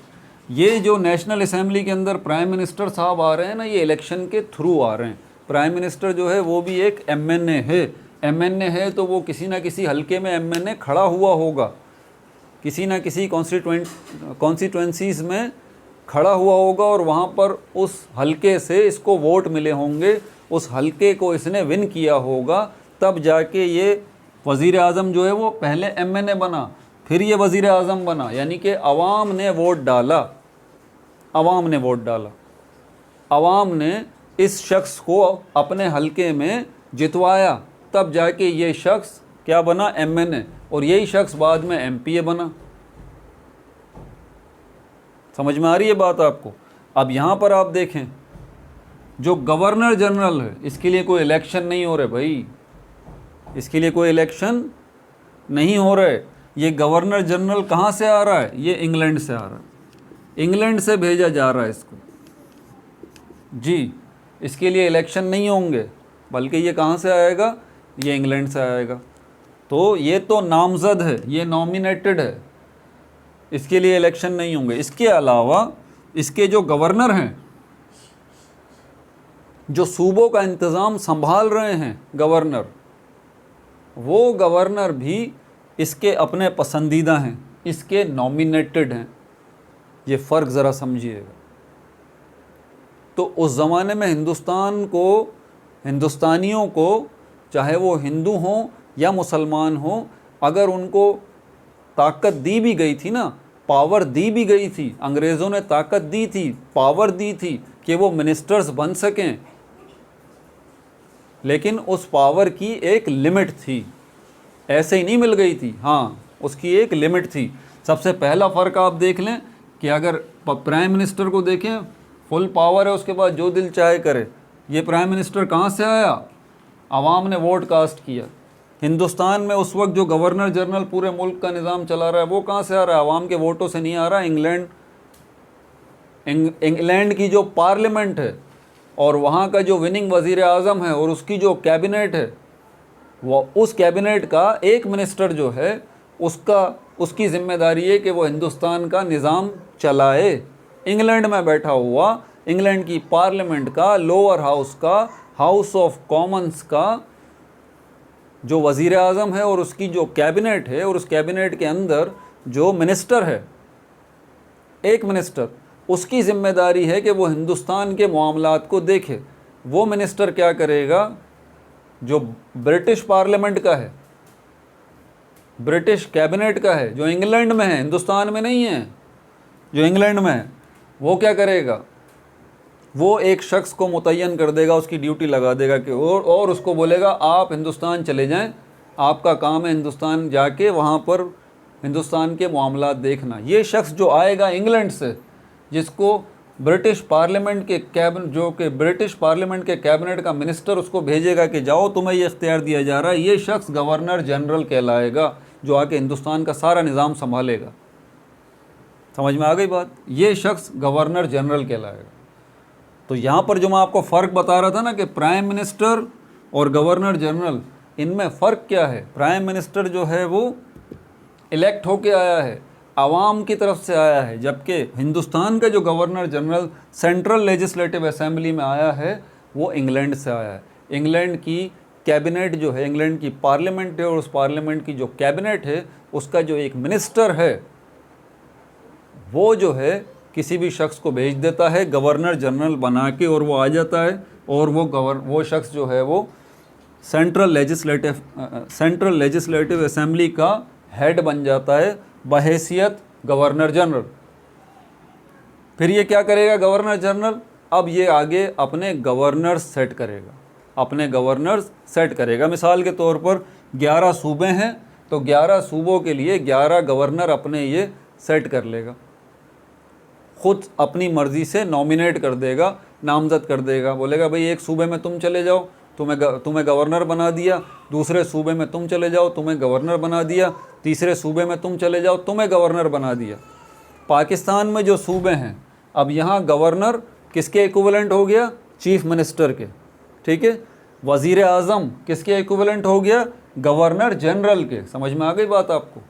ये जो नेशनल असेंबली के अंदर प्राइम मिनिस्टर साहब आ रहे हैं ना, ये इलेक्शन के थ्रू आ रहे हैं। प्राइम मिनिस्टर जो है वो भी एक MNA है। MNA है तो वो किसी ना किसी हलके में MNA खड़ा हुआ होगा, किसी ना किसी कॉन्स्टिट्यूंसीज़ में खड़ा हुआ होगा, और वहाँ पर उस हलके से इसको वोट मिले होंगे उस हलके को इसने विन किया होगा, तब जाके ये वज़ीर आज़म जो है वो पहले MNA बना, फिर ये वज़ीर आज़म बना। यानी कि अवाम ने वोट डाला, अवाम ने वोट डाला, अवाम ने इस शख्स को अपने हलके में जितवाया, तब जाके ये शख्स क्या बना, MNA, और यही शख्स बाद में MPA बना। समझ में आ रही है बात आपको? अब यहाँ पर आप देखें, जो गवर्नर जनरल है, इसके लिए कोई इलेक्शन नहीं हो रहे भाई, इसके लिए कोई इलेक्शन नहीं हो रहे। ये गवर्नर जनरल कहाँ से आ रहा है? ये इंग्लैंड से आ रहा है, इंग्लैंड से भेजा जा रहा है इसको जी। इसके लिए इलेक्शन नहीं होंगे, बल्कि ये कहाँ से आएगा? ये इंग्लैंड से आएगा। तो ये तो नामज़द है, ये नॉमिनेटेड है, इसके लिए इलेक्शन नहीं होंगे। इसके अलावा इसके जो गवर्नर हैं, जो सूबों का इंतज़ाम संभाल रहे हैं गवर्नर, वो गवर्नर भी इसके अपने पसंदीदा हैं, इसके नॉमिनेटेड हैं। ये फ़र्क ज़रा समझिएगा। तो उस ज़माने में हिंदुस्तानियों को, चाहे वो हिंदू हों या मुसलमान हों, अगर उनको ताकत दी भी गई थी ना, पावर दी भी गई थी, अंग्रेज़ों ने ताकत दी थी, पावर दी थी कि वो मिनिस्टर्स बन सकें, लेकिन उस पावर की एक लिमिट थी, ऐसे ही नहीं मिल गई थी। हाँ, उसकी एक लिमिट थी। सबसे पहला फ़र्क आप देख लें कि अगर प्राइम मिनिस्टर को देखें, फुल पावर है, उसके बाद जो दिल चाहे करे। ये प्राइम मिनिस्टर कहाँ से आया? आवाम ने वोट कास्ट किया। हिंदुस्तान में उस वक्त जो गवर्नर जनरल पूरे मुल्क का निज़ाम चला रहा है, वो कहाँ से आ रहा है? आवाम के वोटों से नहीं आ रहा। इंग्लैंड की जो पार्लियामेंट है और वहाँ का जो विनिंग वज़ीर आज़म है और उसकी जो कैबिनेट है, वो उस कैबिनेट का एक मिनिस्टर जो है, उसकी ज़िम्मेदारी है कि वो हिंदुस्तान का निज़ाम चलाए। इंग्लैंड में बैठा हुआ, इंग्लैंड की पार्लियामेंट का, लोअर हाउस का, हाउस ऑफ कॉमन्स का जो वज़ीर आज़म है और उसकी जो कैबिनेट है, और उस कैबिनेट के अंदर जो मिनिस्टर है, एक मिनिस्टर, उसकी ज़िम्मेदारी है कि वो हिंदुस्तान के मामलात को देखे। वो मिनिस्टर क्या करेगा? जो ब्रिटिश पार्लियामेंट का है, ब्रिटिश कैबिनेट का है, जो इंग्लैंड में है, हिंदुस्तान में नहीं है, जो इंग्लैंड में है, वो क्या करेगा? वो एक शख्स को मुतय्यन कर देगा, उसकी ड्यूटी लगा देगा कि और उसको बोलेगा आप हिंदुस्तान चले जाएं, आपका काम है हिंदुस्तान जाके वहाँ पर हिंदुस्तान के मामलात देखना। ये शख्स जो आएगा इंग्लैंड से, जिसको ब्रिटिश पार्लियामेंट के ब्रिटिश पार्लियामेंट के कैबिनेट का मिनिस्टर उसको भेजेगा कि जाओ तुम्हें ये इख्तियार दिया जा रहा है, ये शख्स गवर्नर जनरल कहलाएगा, जो आके हिंदुस्तान का सारा निज़ाम संभालेगा। समझ में आ गई बात? ये शख्स गवर्नर जनरल कहलाएगा। तो यहाँ पर जो मैं आपको फ़र्क बता रहा था ना कि प्राइम मिनिस्टर और गवर्नर जनरल, इनमें फ़र्क क्या है? प्राइम मिनिस्टर जो है वो इलेक्ट होके आया है, आवाम की तरफ से आया है, जबकि हिंदुस्तान का जो governor general central legislative assembly में आया है, वो इंग्लैंड से आया है। इंग्लैंड की कैबिनेट जो है, इंग्लैंड की पार्लियामेंट है, और उस पार्लियामेंट की जो कैबिनेट है, उसका जो एक मिनिस्टर है, वो जो है किसी भी शख्स को भेज देता है गवर्नर जनरल बना के, और वो आ जाता है, और वो शख्स जो है वो सेंट्रल लेजिस्लेटिव असेंबली का हेड बन जाता है बहैसियत गवर्नर जनरल। फिर ये क्या करेगा गवर्नर जनरल? अब ये आगे अपने गवर्नर्स सेट करेगा, अपने गवर्नर्स सेट करेगा। मिसाल के तौर पर 11 सूबे हैं, तो 11 सूबों के लिए 11 गवर्नर अपने ये सेट कर लेगा, ख़ुद अपनी मर्ज़ी से नॉमिनेट कर देगा, नामज़द कर देगा। बोलेगा भाई एक सूबे में तुम चले जाओ, तुम्हें गवर्नर बना दिया, दूसरे सूबे में तुम चले जाओ, तुम्हें गवर्नर बना दिया, तीसरे सूबे में तुम चले जाओ, तुम्हें गवर्नर बना दिया। पाकिस्तान में जो सूबे हैं, अब यहाँ गवर्नर किसके इक्विवेलेंट हो गया? चीफ मिनिस्टर के, ठीक है। वज़ीर आज़म किसके इक्विवेलेंट हो गया? गवर्नर जनरल के। समझ में आ गई बात आपको?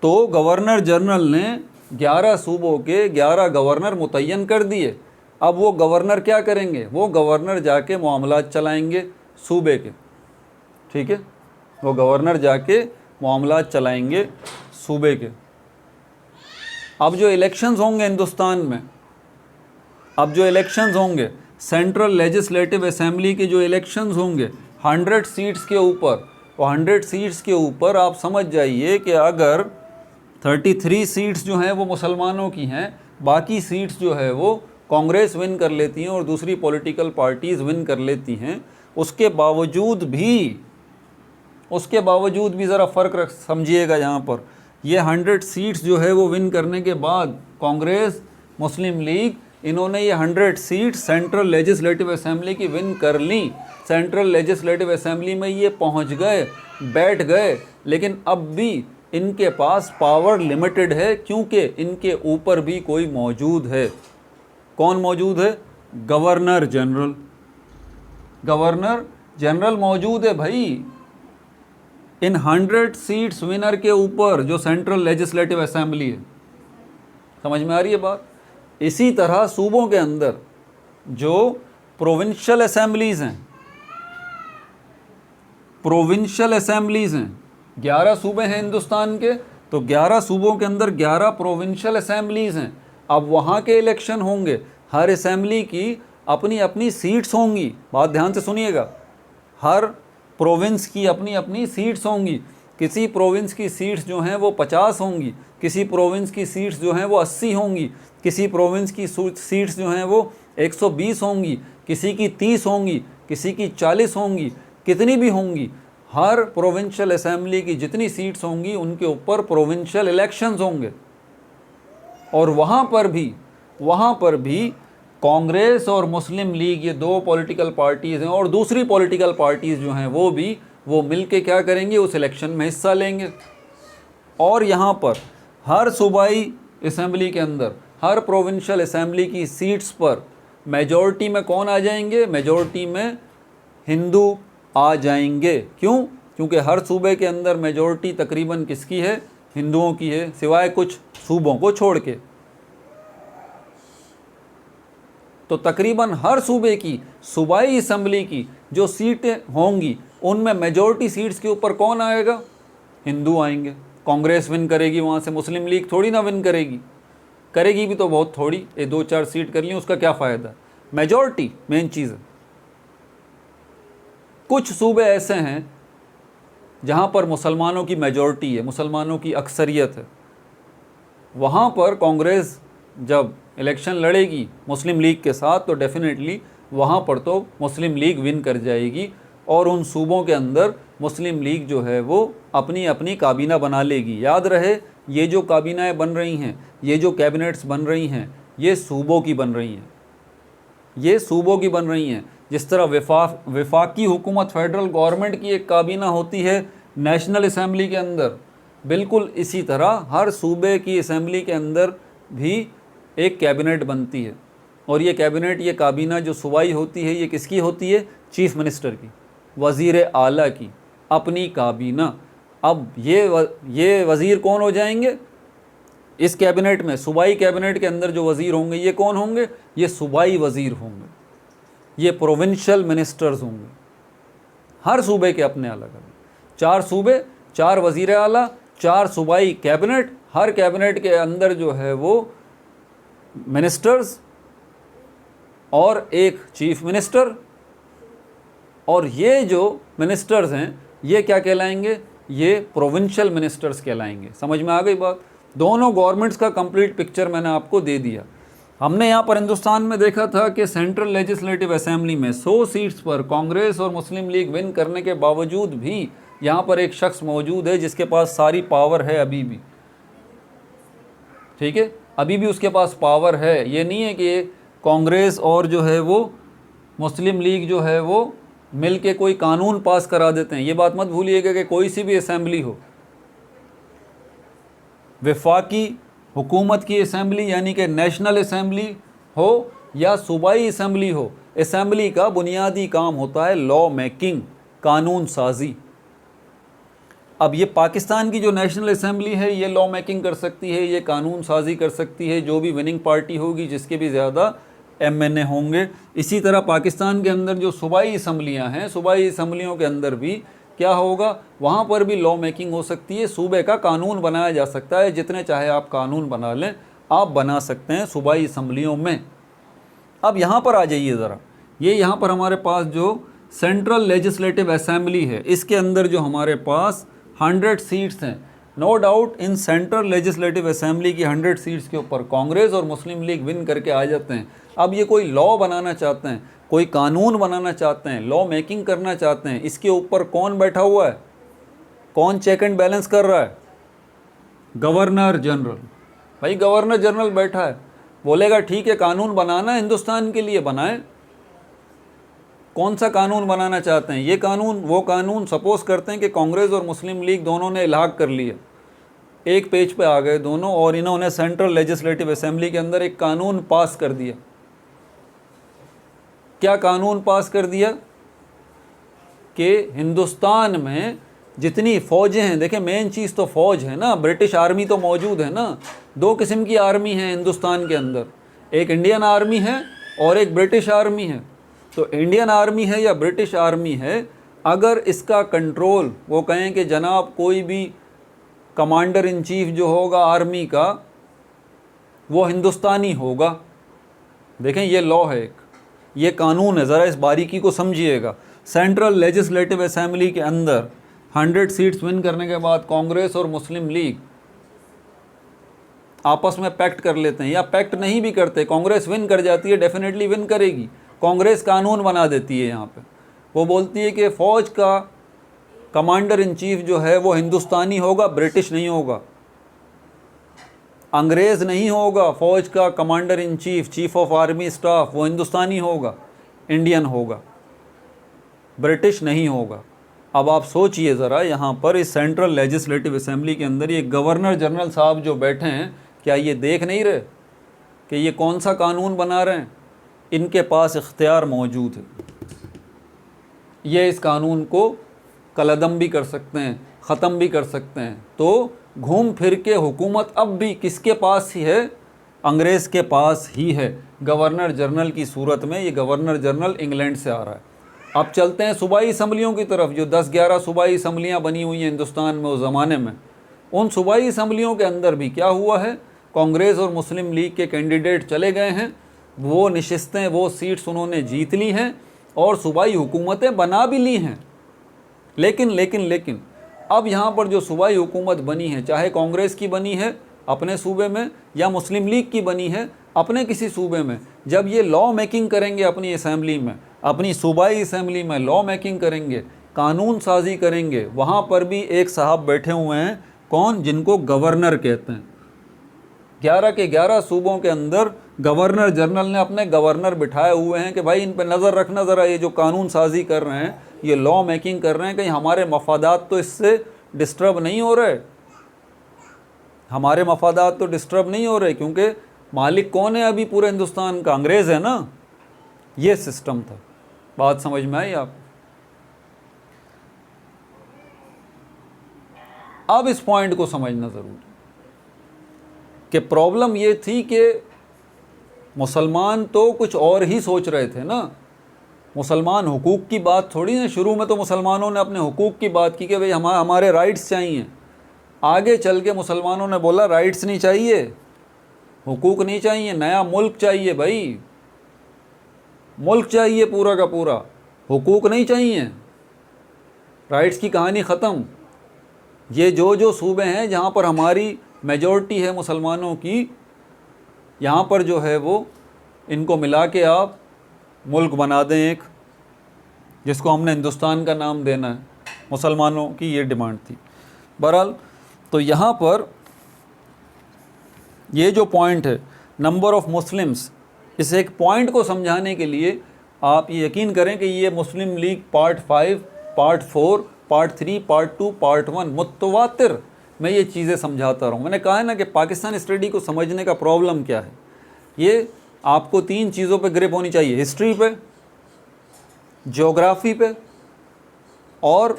तो गवर्नर जनरल ने 11 सूबों के 11 गवर्नर मुतय्यन कर दिए। अब वो गवर्नर क्या करेंगे? वो गवर्नर जाके मामलात चलाएंगे सूबे के, ठीक है। वो गवर्नर जाके मामलात चलाएंगे सूबे के। अब जो इलेक्शंस होंगे हिंदुस्तान में, अब जो इलेक्शंस होंगे, सेंट्रल लेजिस्लेटिव असेंबली के जो इलेक्शंस होंगे 100 सीट्स के ऊपर, तो 100 सीट्स के ऊपर आप समझ जाइए कि अगर 33 सीट्स जो हैं वो मुसलमानों की हैं, बाकी सीट्स जो है वो कांग्रेस विन कर लेती हैं और दूसरी पॉलिटिकल पार्टीज़ विन कर लेती हैं, उसके बावजूद भी ज़रा फ़र्क समझिएगा यहाँ पर। ये 100 सीट्स जो है वो विन करने के बाद कांग्रेस, मुस्लिम लीग, इन्होंने ये 100 सीट सेंट्रल लेजिस्लेटिव असेंबली की विन कर ली। सेंट्रल लेजिस्लेटिव असेंबली में ये पहुंच गए, बैठ गए, लेकिन अब भी इनके पास पावर लिमिटेड है, क्योंकि इनके ऊपर भी कोई मौजूद है। कौन मौजूद है? Governor general. गवर्नर जनरल मौजूद है भाई इन 100 सीट्स विनर के ऊपर, जो सेंट्रल लेजिस्लेटिव असेंबली है। समझ में आ रही है बात? इसी तरह सूबों के अंदर जो प्रोविंशियल असेंबलीज़ हैं, 11 सूबे हैं हिंदुस्तान के, तो 11 सूबों के अंदर 11 प्रोविंशियल असेंबलीज़ हैं। अब वहाँ के इलेक्शन होंगे, हर असेंबली की अपनी अपनी सीट्स होंगी। बात ध्यान से सुनिएगा, हर प्रोविंस की अपनी अपनी सीट्स होंगी। किसी प्रोविंस की सीट्स जो हैं वो 50 होंगी, किसी प्रोविंस की सीट्स जो हैं वो 80 होंगी, किसी प्रोविंस की सीट्स जो हैं वो 120 होंगी, किसी की 30 होंगी, किसी की 40 होंगी, कितनी भी होंगी। हर प्रोविंशियल असेंबली की जितनी सीट्स होंगी उनके ऊपर प्रोविंशियल इलेक्शंस होंगे। और वहाँ पर भी कांग्रेस और मुस्लिम लीग, ये दो पॉलिटिकल पार्टीज़ हैं, और दूसरी पॉलिटिकल पार्टीज़ जो हैं वो मिल के क्या करेंगे, उस इलेक्शन में हिस्सा लेंगे। और यहाँ पर हर सूबाई असेंबली के अंदर, हर प्रोविंशियल असेंबली की सीट्स पर मेजॉरिटी में कौन आ जाएंगे? मेजॉरिटी में हिंदू आ जाएंगे। क्यों? क्योंकि हर सूबे के अंदर मेजॉरिटी तकरीबन किसकी है? हिंदुओं की है, सिवाय कुछ सूबों को छोड़ के। तो तकरीबन हर सूबे की सूबाई असेंबली की जो सीटें होंगी उनमें मेजॉरिटी सीट्स के ऊपर कौन आएगा? हिंदू आएंगे। कांग्रेस विन करेगी वहाँ से, मुस्लिम लीग थोड़ी ना विन करेगी भी तो बहुत थोड़ी, ये 2-4 सीट कर ली, उसका क्या फ़ायदा? मेजॉरिटी मेन चीज़ है। कुछ सूबे ऐसे हैं जहाँ पर मुसलमानों की मेजॉरिटी है, मुसलमानों की अक्सरियत है, वहाँ पर कांग्रेस जब इलेक्शन लड़ेगी मुस्लिम लीग के साथ तो डेफिनेटली वहाँ पर तो मुस्लिम लीग विन कर जाएगी, और उन सूबों के अंदर मुस्लिम लीग जो है वो अपनी अपनी काबीना बना लेगी। याद रहे, ये जो काबीनाएँ बन रही हैं, ये जो कैबिनेट्स बन रही हैं, ये सूबों की बन रही हैं। जिस तरह वफाकी हुकूमत, फेडरल गवर्नमेंट की एक काबीना होती है नेशनल असेंबली के अंदर, बिल्कुल इसी तरह हर सूबे की असेंबली के अंदर भी एक कैबिनेट बनती है। और ये कैबिनेट, ये काबीना जो सूबाई होती है, ये किसकी होती है? चीफ़ मिनिस्टर की, वज़ीर आला की, अपनी काबीना। अब ये वज़ीर कौन हो जाएंगे इस कैबिनेट में? सूबाई कैबिनेट के अंदर जो वज़ीर होंगे ये कौन होंगे? ये सूबाई वज़ीर होंगे, ये प्रोविंशियल मिनिस्टर्स होंगे। हर सूबे के अपने अलग अलग 4 सूबे, 4 वज़ीर आला, 4 सूबाई कैबिनेट, हर कैबिनेट के अंदर जो है वो मिनिस्टर्स और एक चीफ मिनिस्टर। और ये जो मिनिस्टर्स हैं ये क्या कहलाएंगे? ये प्रोविंशियल मिनिस्टर्स कहलाएंगे। समझ में आ गई बात? दोनों गवर्नमेंट्स का कंप्लीट पिक्चर मैंने आपको दे दिया। हमने यहाँ पर हिंदुस्तान में देखा था कि सेंट्रल लेजिस्लेटिव असेंबली में 100 सीट्स पर कांग्रेस और मुस्लिम लीग विन करने के बावजूद भी यहाँ पर एक शख्स मौजूद है जिसके पास सारी पावर है अभी भी। ठीक है, अभी भी उसके पास पावर है। ये नहीं है कि कांग्रेस और जो है वो मुस्लिम लीग जो है वो मिल के कोई कानून पास करा देते हैं। ये बात मत भूलिएगा कि कोई सी भी असेंबली हो, वफाकी हुकूमत की असेंबली यानी कि नेशनल असेंबली हो या सूबाई असेंबली हो, असेंबली का बुनियादी काम होता है लॉ मेकिंग, कानून साजी। अब ये पाकिस्तान की जो नेशनल असेंबली है ये लॉ मेकिंग कर सकती है, ये कानून साजी कर सकती है, जो भी विनिंग पार्टी होगी, जिसके भी ज़्यादा MNA होंगे। इसी तरह पाकिस्तान के अंदर जो सूबाई असम्बलियाँ हैं, सूबाई असम्बलियों के अंदर भी क्या होगा? वहाँ पर भी लॉ मेकिंग हो सकती है, सूबे का कानून बनाया जा सकता है। जितने चाहे आप कानून बना लें, आप बना सकते हैं सूबाई असम्बलियों में। अब यहाँ पर आ जाइए ज़रा, ये यहाँ पर हमारे पास जो सेंट्रल लेजिस्लेटिव असेंबली है, इसके अंदर जो हमारे पास 100 सीट्स हैं, no doubt in central legislative assembly की 100 सीट्स के ऊपर कांग्रेस और मुस्लिम लीग विन करके आ जाते हैं। अब ये कोई लॉ बनाना चाहते हैं, कोई कानून बनाना चाहते हैं, लॉ मेकिंग करना चाहते हैं, इसके ऊपर कौन बैठा हुआ है, कौन चेक एंड बैलेंस कर रहा है? Governor general. भाई गवर्नर जनरल बैठा है, बोलेगा ठीक है कानून बनाना है हिंदुस्तान के लिए, बनाएं। कौन सा कानून बनाना चाहते हैं? ये कानून वो कानून। सपोज करते हैं कि कांग्रेस और मुस्लिम लीग दोनों ने इल्हाक कर लिया, एक पेज पे आ गए दोनों, और इन्होंने सेंट्रल लेजिस्लेटिव असेंबली के अंदर एक कानून पास कर दिया। क्या कानून पास कर दिया? कि हिंदुस्तान में जितनी फ़ौजें हैं, देखें मेन चीज़ तो फ़ौज है ना, ब्रिटिश आर्मी तो मौजूद है ना। दो किस्म की आर्मी है हिंदुस्तान के अंदर, एक इंडियन आर्मी है और एक ब्रिटिश आर्मी है। तो इंडियन आर्मी है या ब्रिटिश आर्मी है, अगर इसका कंट्रोल वो कहें कि जनाब कोई भी कमांडर इन चीफ जो होगा आर्मी का वो हिंदुस्तानी होगा। देखें ये लॉ है, एक ये कानून है, ज़रा इस बारीकी को समझिएगा। सेंट्रल लेजिस्लेटिव असेंबली के अंदर 100 सीट्स विन करने के बाद कांग्रेस और मुस्लिम लीग आपस में पैक्ट कर लेते हैं, या पैक्ट नहीं भी करते, कांग्रेस विन कर जाती है, डेफिनेटली विन करेगी। कांग्रेस कानून बना देती है यहाँ पे, वो बोलती है कि फ़ौज का कमांडर इन चीफ जो है वो हिंदुस्तानी होगा, ब्रिटिश नहीं होगा। अंग्रेज़ नहीं होगा फ़ौज का commander in chief, chief of army staff, वो हिंदुस्तानी होगा, इंडियन होगा, ब्रिटिश नहीं होगा। अब आप सोचिए ज़रा, यहाँ पर इस सेंट्रल लेजिस्लेटिव असेंबली के अंदर ये गवर्नर जनरल साहब जो बैठे हैं, क्या ये देख नहीं रहे कि ये कौन सा कानून बना रहे हैं? इनके पास इख्तियार मौजूद है, ये इस कानून को कलअदम भी कर सकते हैं, ख़त्म भी कर सकते हैं। तो घूम फिर के हुकूमत अब भी किसके पास ही है? अंग्रेज़ के पास ही है, गवर्नर जनरल की सूरत में। ये गवर्नर जनरल इंग्लैंड से आ रहा है। अब चलते हैं सूबाई असम्बलियों की तरफ, जो 10-11 सूबाई असम्बलियाँ बनी हुई हैं हिंदुस्तान में उस ज़माने में। उन सूबाई असम्बलियों के अंदर भी क्या हुआ है? कांग्रेस और मुस्लिम लीग के कैंडिडेट चले गए हैं, वो नशिस्तें, वो सीट्स उन्होंने जीत ली हैं और सूबाई हुकूमतें बना भी ली हैं। लेकिन अब यहाँ पर जो सूबाई हुकूमत बनी है, चाहे कांग्रेस की बनी है अपने सूबे में या मुस्लिम लीग की बनी है अपने किसी सूबे में, जब ये लॉ मेकिंग करेंगे अपनी असम्बली में, अपनी सूबाई असम्बली में लॉ मेकिंग करेंगे, कानून साजी करेंगे, वहाँ पर भी एक साहब बैठे हुए हैं, कौन? जिनको गवर्नर कहते हैं। 11 के 11 सूबों के अंदर गवर्नर जनरल ने अपने गवर्नर बिठाए हुए हैं कि भाई इन पर नज़र रखना ज़रा, ये जो कानून साजी कर रहे हैं, ये लॉ मेकिंग कर रहे हैं, कहीं हमारे मफादात तो इससे डिस्टर्ब नहीं हो रहे, हमारे मफादात तो डिस्टर्ब नहीं हो रहे, क्योंकि मालिक कौन है अभी पूरे हिंदुस्तान का? अंग्रेज़ है ना। ये सिस्टम था। बात समझ में आई आप? अब इस पॉइंट को समझना ज़रूरी है कि प्रॉब्लम ये थी कि मुसलमान तो कुछ और ही सोच रहे थे ना। मुसलमान हुकूक की बात थोड़ी ना, शुरू में तो मुसलमानों ने अपने हुकूक की बात की कि भाई हमारे राइट्स चाहिए। आगे चल के मुसलमानों ने बोला राइट्स नहीं चाहिए, हुकूक नहीं चाहिए, नया मुल्क चाहिए भाई, मुल्क चाहिए पूरा का पूरा, हुकूक नहीं चाहिए, राइट्स की कहानी ख़त्म। ये जो सूबे हैं जहाँ पर हमारी मेजॉरिटी है मुसलमानों की, यहाँ पर जो है वो इनको मिला के आप मुल्क बना दें एक, जिसको हमने हिंदुस्तान का नाम देना है। मुसलमानों की ये डिमांड थी। बहरहाल तो यहाँ पर ये जो पॉइंट है नंबर ऑफ़ मुस्लिम्स, इस एक पॉइंट को समझाने के लिए आप ये यकीन करें कि ये Muslim League part 5, part 4, part 3, part 2, part 1 मुतवातिर मैं ये चीज़ें समझाता रहा हूँ। मैंने कहा है ना कि पाकिस्तान स्टडी को समझने का प्रॉब्लम क्या है, ये आपको 3 चीज़ों पे ग्रिप होनी चाहिए, हिस्ट्री पे, ज्योग्राफी पे और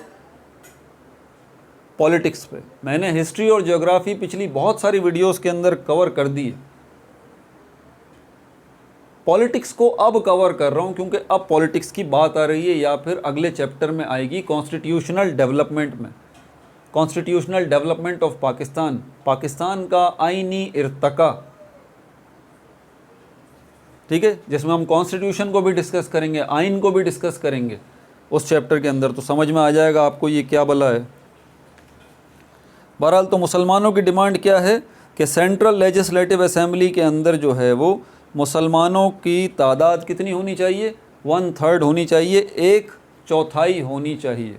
पॉलिटिक्स पे। मैंने हिस्ट्री और ज्योग्राफी पिछली बहुत सारी वीडियोस के अंदर कवर कर दी है। पॉलिटिक्स को अब कवर कर रहा हूँ क्योंकि अब पॉलिटिक्स की बात आ रही है, या फिर अगले चैप्टर में आएगी कॉन्स्टिट्यूशनल डेवलपमेंट में, constitutional development of Pakistan, Pakistan का आईनी इर्तका। ठीक है, जिसमें हम कॉन्स्टिट्यूशन को भी डिस्कस करेंगे, आइन को भी डिस्कस करेंगे उस चैप्टर के अंदर, तो समझ में आ जाएगा आपको ये क्या बला है। बहरहाल तो मुसलमानों की डिमांड क्या है कि सेंट्रल लेजिस्लेटिव असेंबली के अंदर जो है वो मुसलमानों की तादाद कितनी होनी चाहिए, 1/3 होनी चाहिए, 1/4 होनी चाहिए।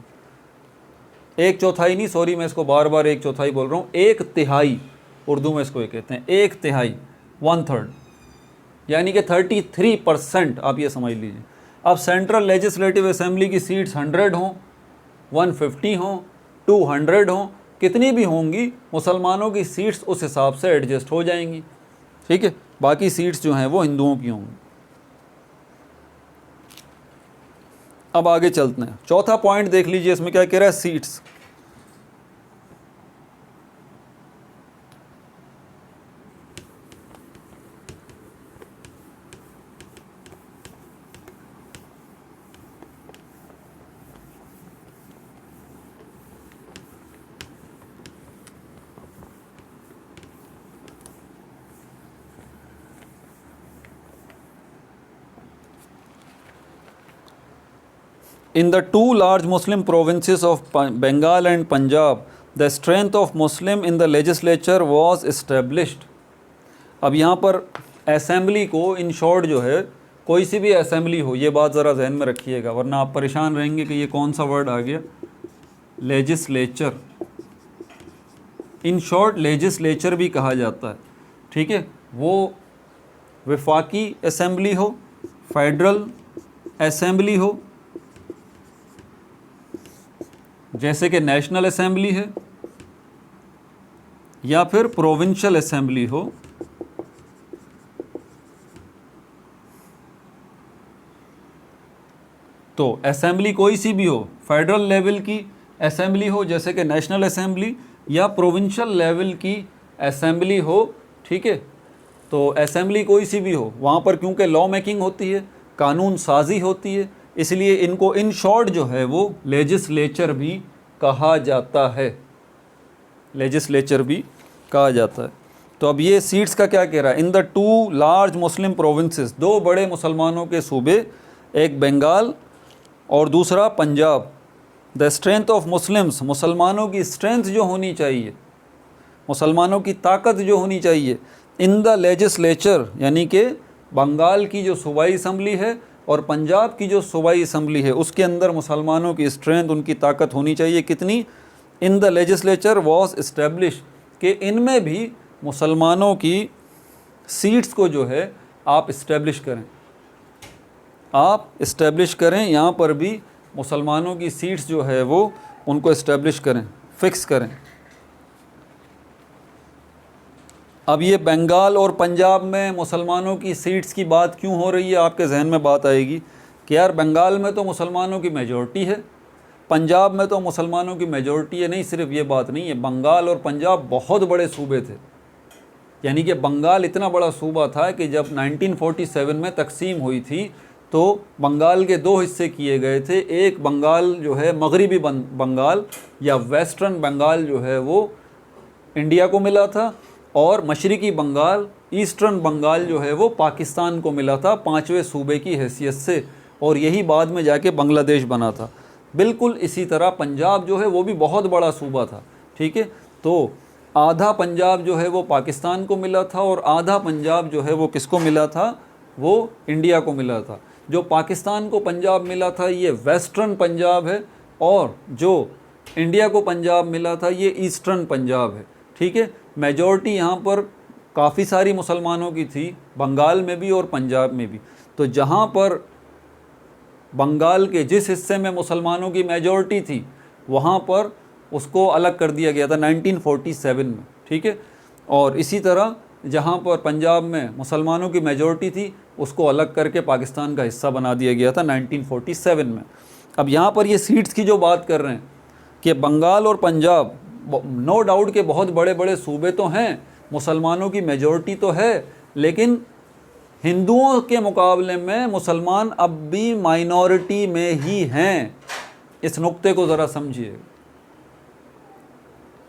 1/4 नहीं, सॉरी मैं इसको बार बार 1/4 बोल रहा हूँ, 1/3 उर्दू में इसको ये कहते हैं, 1/3, 1/3, यानी कि 33% आप ये समझ लीजिए। अब सेंट्रल लेजिस्लेटिव असेंबली की सीट्स 100 हों, 150 हों, 200 हों, कितनी भी होंगी, मुसलमानों की सीट्स उस हिसाब से एडजस्ट हो जाएंगी, ठीक है। बाकी सीट्स जो हैं वो हिंदुओं की होंगी। अब आगे चलते हैं, चौथा पॉइंट देख लीजिए, इसमें क्या कह रहा है, seats. In the two large Muslim provinces of Bengal and Punjab, the strength of Muslim in the legislature was established. अब यहाँ पर असेंबली को इन शॉर्ट जो है, कोई सी भी असेंबली हो, ये बात ज़रा जहन में रखिएगा, वरना आप परेशान रहेंगे कि ये कौन सा वर्ड आ गया, लेजिस्लेचर। इन शॉर्ट लेजिस्लेचर भी कहा जाता है, ठीक है। वो वफाकी असेंबली हो, फेडरल असेंबली हो, जैसे कि नेशनल असेंबली है, या फिर प्रोविंशियल असेंबली हो, तो असेंबली कोई सी भी हो, फेडरल लेवल की असेंबली हो जैसे कि नेशनल असेंबली, या प्रोविंशियल लेवल की असेंबली हो, ठीक है। तो असेंबली कोई सी भी हो, वहाँ पर क्योंकि लॉ मेकिंग होती है, कानून साजी होती है, इसलिए इनको इन शॉर्ट जो है वो लेजिस्लेचर भी कहा जाता है, लेजिस्लेचर भी कहा जाता है। तो अब ये सीट्स का क्या कह रहा है, in the two large Muslim provinces, दो बड़े मुसलमानों के सूबे, एक बंगाल और दूसरा Punjab, the strength of Muslims, मुसलमानों की स्ट्रेंथ जो होनी चाहिए, मुसलमानों की ताकत जो होनी चाहिए, इन द लेजिस्लेचर, यानी कि बंगाल की जो सूबाई असम्बली है और पंजाब की जो सूबाई असम्बली है, उसके अंदर मुसलमानों की स्ट्रेंथ, उनकी ताकत होनी चाहिए, कितनी, in the legislature was establish, कि इनमें भी मुसलमानों की सीट्स को जो है आप इस्टेब्लिश करें, आप इस्टेब्लिश करें, यहाँ पर भी मुसलमानों की सीट्स जो है वो उनको इस्टेब्लिश करें, फिक्स करें। अब ये बंगाल और पंजाब में मुसलमानों की सीट्स की बात क्यों हो रही है, आपके जहन में बात आएगी कि यार बंगाल में तो मुसलमानों की मेजॉरिटी है, पंजाब में तो मुसलमानों की मेजॉरिटी है। नहीं, सिर्फ ये बात नहीं है, बंगाल और पंजाब बहुत बड़े सूबे थे, यानी कि बंगाल इतना बड़ा सूबा था कि जब 1947 में तकसीम हुई थी तो बंगाल के दो हिस्से किए गए थे। एक बंगाल जो है मगरिबी बंगाल या वेस्टर्न बंगाल जो है वो इंडिया को मिला था, और मशरिकी बंगाल, ईस्टर्न बंगाल जो है वो पाकिस्तान को मिला था 5वें सूबे की हैसियत से, और यही बाद में जाके बांग्लादेश बना था। बिल्कुल इसी तरह पंजाब जो है वो भी बहुत बड़ा सूबा था, ठीक है। तो आधा पंजाब जो है वो पाकिस्तान को मिला था और आधा पंजाब जो है वो किसको मिला था, वो इंडिया को मिला था। जो पाकिस्तान को पंजाब मिला था ये वेस्टर्न पंजाब है, और जो इंडिया को पंजाब मिला था ये ईस्टर्न पंजाब है, ठीक है। मेजॉरिटी यहाँ पर काफ़ी सारी मुसलमानों की थी, बंगाल में भी और पंजाब में भी। तो जहाँ पर बंगाल के जिस हिस्से में मुसलमानों की मेजॉरिटी थी वहाँ पर उसको अलग कर दिया गया था 1947 में, ठीक है। और इसी तरह जहाँ पर पंजाब में मुसलमानों की मेजॉरिटी थी उसको अलग करके पाकिस्तान का हिस्सा बना दिया गया था 1947 में। अब यहाँ पर ये सीट्स की जो बात कर रहे हैं कि बंगाल और पंजाब नो डाउट के बहुत बड़े बड़े सूबे तो हैं, मुसलमानों की मेजॉरिटी तो है, लेकिन हिंदुओं के मुकाबले में मुसलमान अब भी माइनॉरिटी में ही हैं। इस नुक्ते को ज़रा समझिए।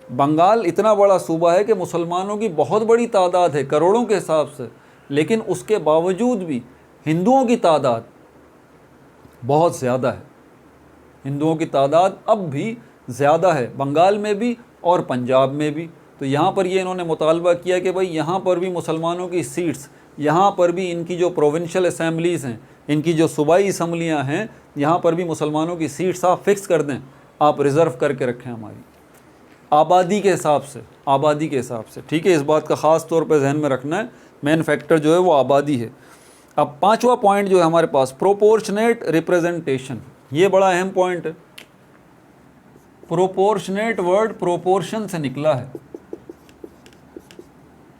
बंगाल इतना बड़ा सूबा है कि मुसलमानों की बहुत बड़ी तादाद है, करोड़ों के हिसाब से, लेकिन उसके बावजूद भी हिंदुओं की तादाद बहुत ज़्यादा है, हिंदुओं की तादाद अब भी ज़्यादा है, बंगाल में भी और पंजाब में भी। तो यहाँ पर ये इन्होंने मुतालबा किया कि भाई यहाँ पर भी मुसलमानों की सीट्स, यहाँ पर भी इनकी जो प्रोविंशियल असेंबलीज़ हैं, इनकी जो सूबाई असम्बलियाँ हैं, यहाँ पर भी मुसलमानों की सीट्स आप फिक्स कर दें, आप रिज़र्व करके रखें हमारी आबादी के हिसाब से, आबादी के हिसाब से, ठीक है। इस बात का ख़ास तौर पर जहन में रखना है, मेन फैक्टर जो है वो आबादी है। अब पांचवा पॉइंट जो है हमारे पास, प्रोपोर्शनेट रिप्रेजेंटेशन, ये बड़ा अहम पॉइंट है। प्रोपोर्शनेट वर्ड प्रोपोर्शन से निकला है,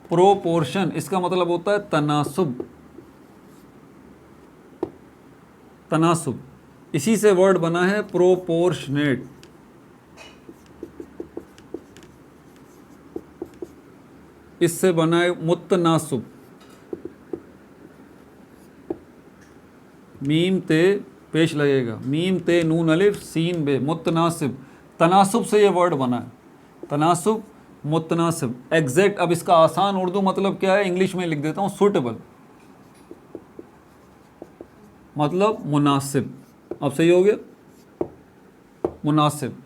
प्रोपोर्शन इसका मतलब होता है तनासुब, तनासुब, इसी से वर्ड बना है प्रोपोर्शनेट। इससे बना है मुत्तनासुब, मीम ते पेश लगेगा, मीम ते नून अलिफ सीन बे, मुत्तनासिब, तनासुब से ये वर्ड बना है, तनासुब मुत्तनासिब एग्जैक्ट। अब इसका आसान उर्दू मतलब क्या है, इंग्लिश में लिख देता हूँ, सूटेबल, मतलब मुनासिब। अब सही हो गया, मुनासिब।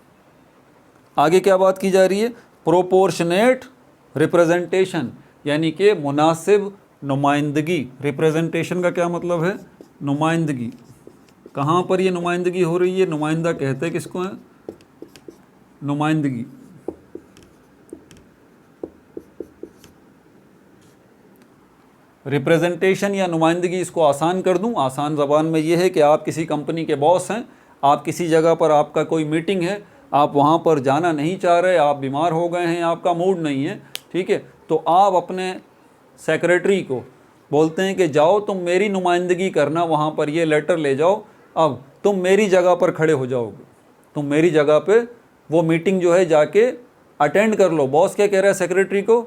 आगे क्या बात की जा रही है, प्रोपोर्शनेट रिप्रेजेंटेशन, यानी कि मुनासिब नुमाइंदगी। रिप्रेजेंटेशन का क्या मतलब है, नुमाइंदगी। कहाँ पर ये नुमाइंदगी हो रही है, नुमाइंदा कहते हैं किसको है, नुमाइंदगी। रिप्रेजेंटेशन या नुमाइंदगी, इसको आसान कर दूं, आसान ज़बान में ये है कि आप किसी कंपनी के बॉस हैं, आप किसी जगह पर, आपका कोई मीटिंग है, आप वहाँ पर जाना नहीं चाह रहे, आप बीमार हो गए हैं, आपका मूड नहीं है, ठीक है, तो आप अपने सेक्रेटरी को बोलते हैं कि जाओ तुम मेरी नुमाइंदगी करना, वहाँ पर ये लेटर ले जाओ, अब तुम मेरी जगह पर खड़े हो जाओगे, तुम मेरी जगह पे वो मीटिंग जो है जाके अटेंड कर लो। बॉस क्या कह रहा है सेक्रेटरी को,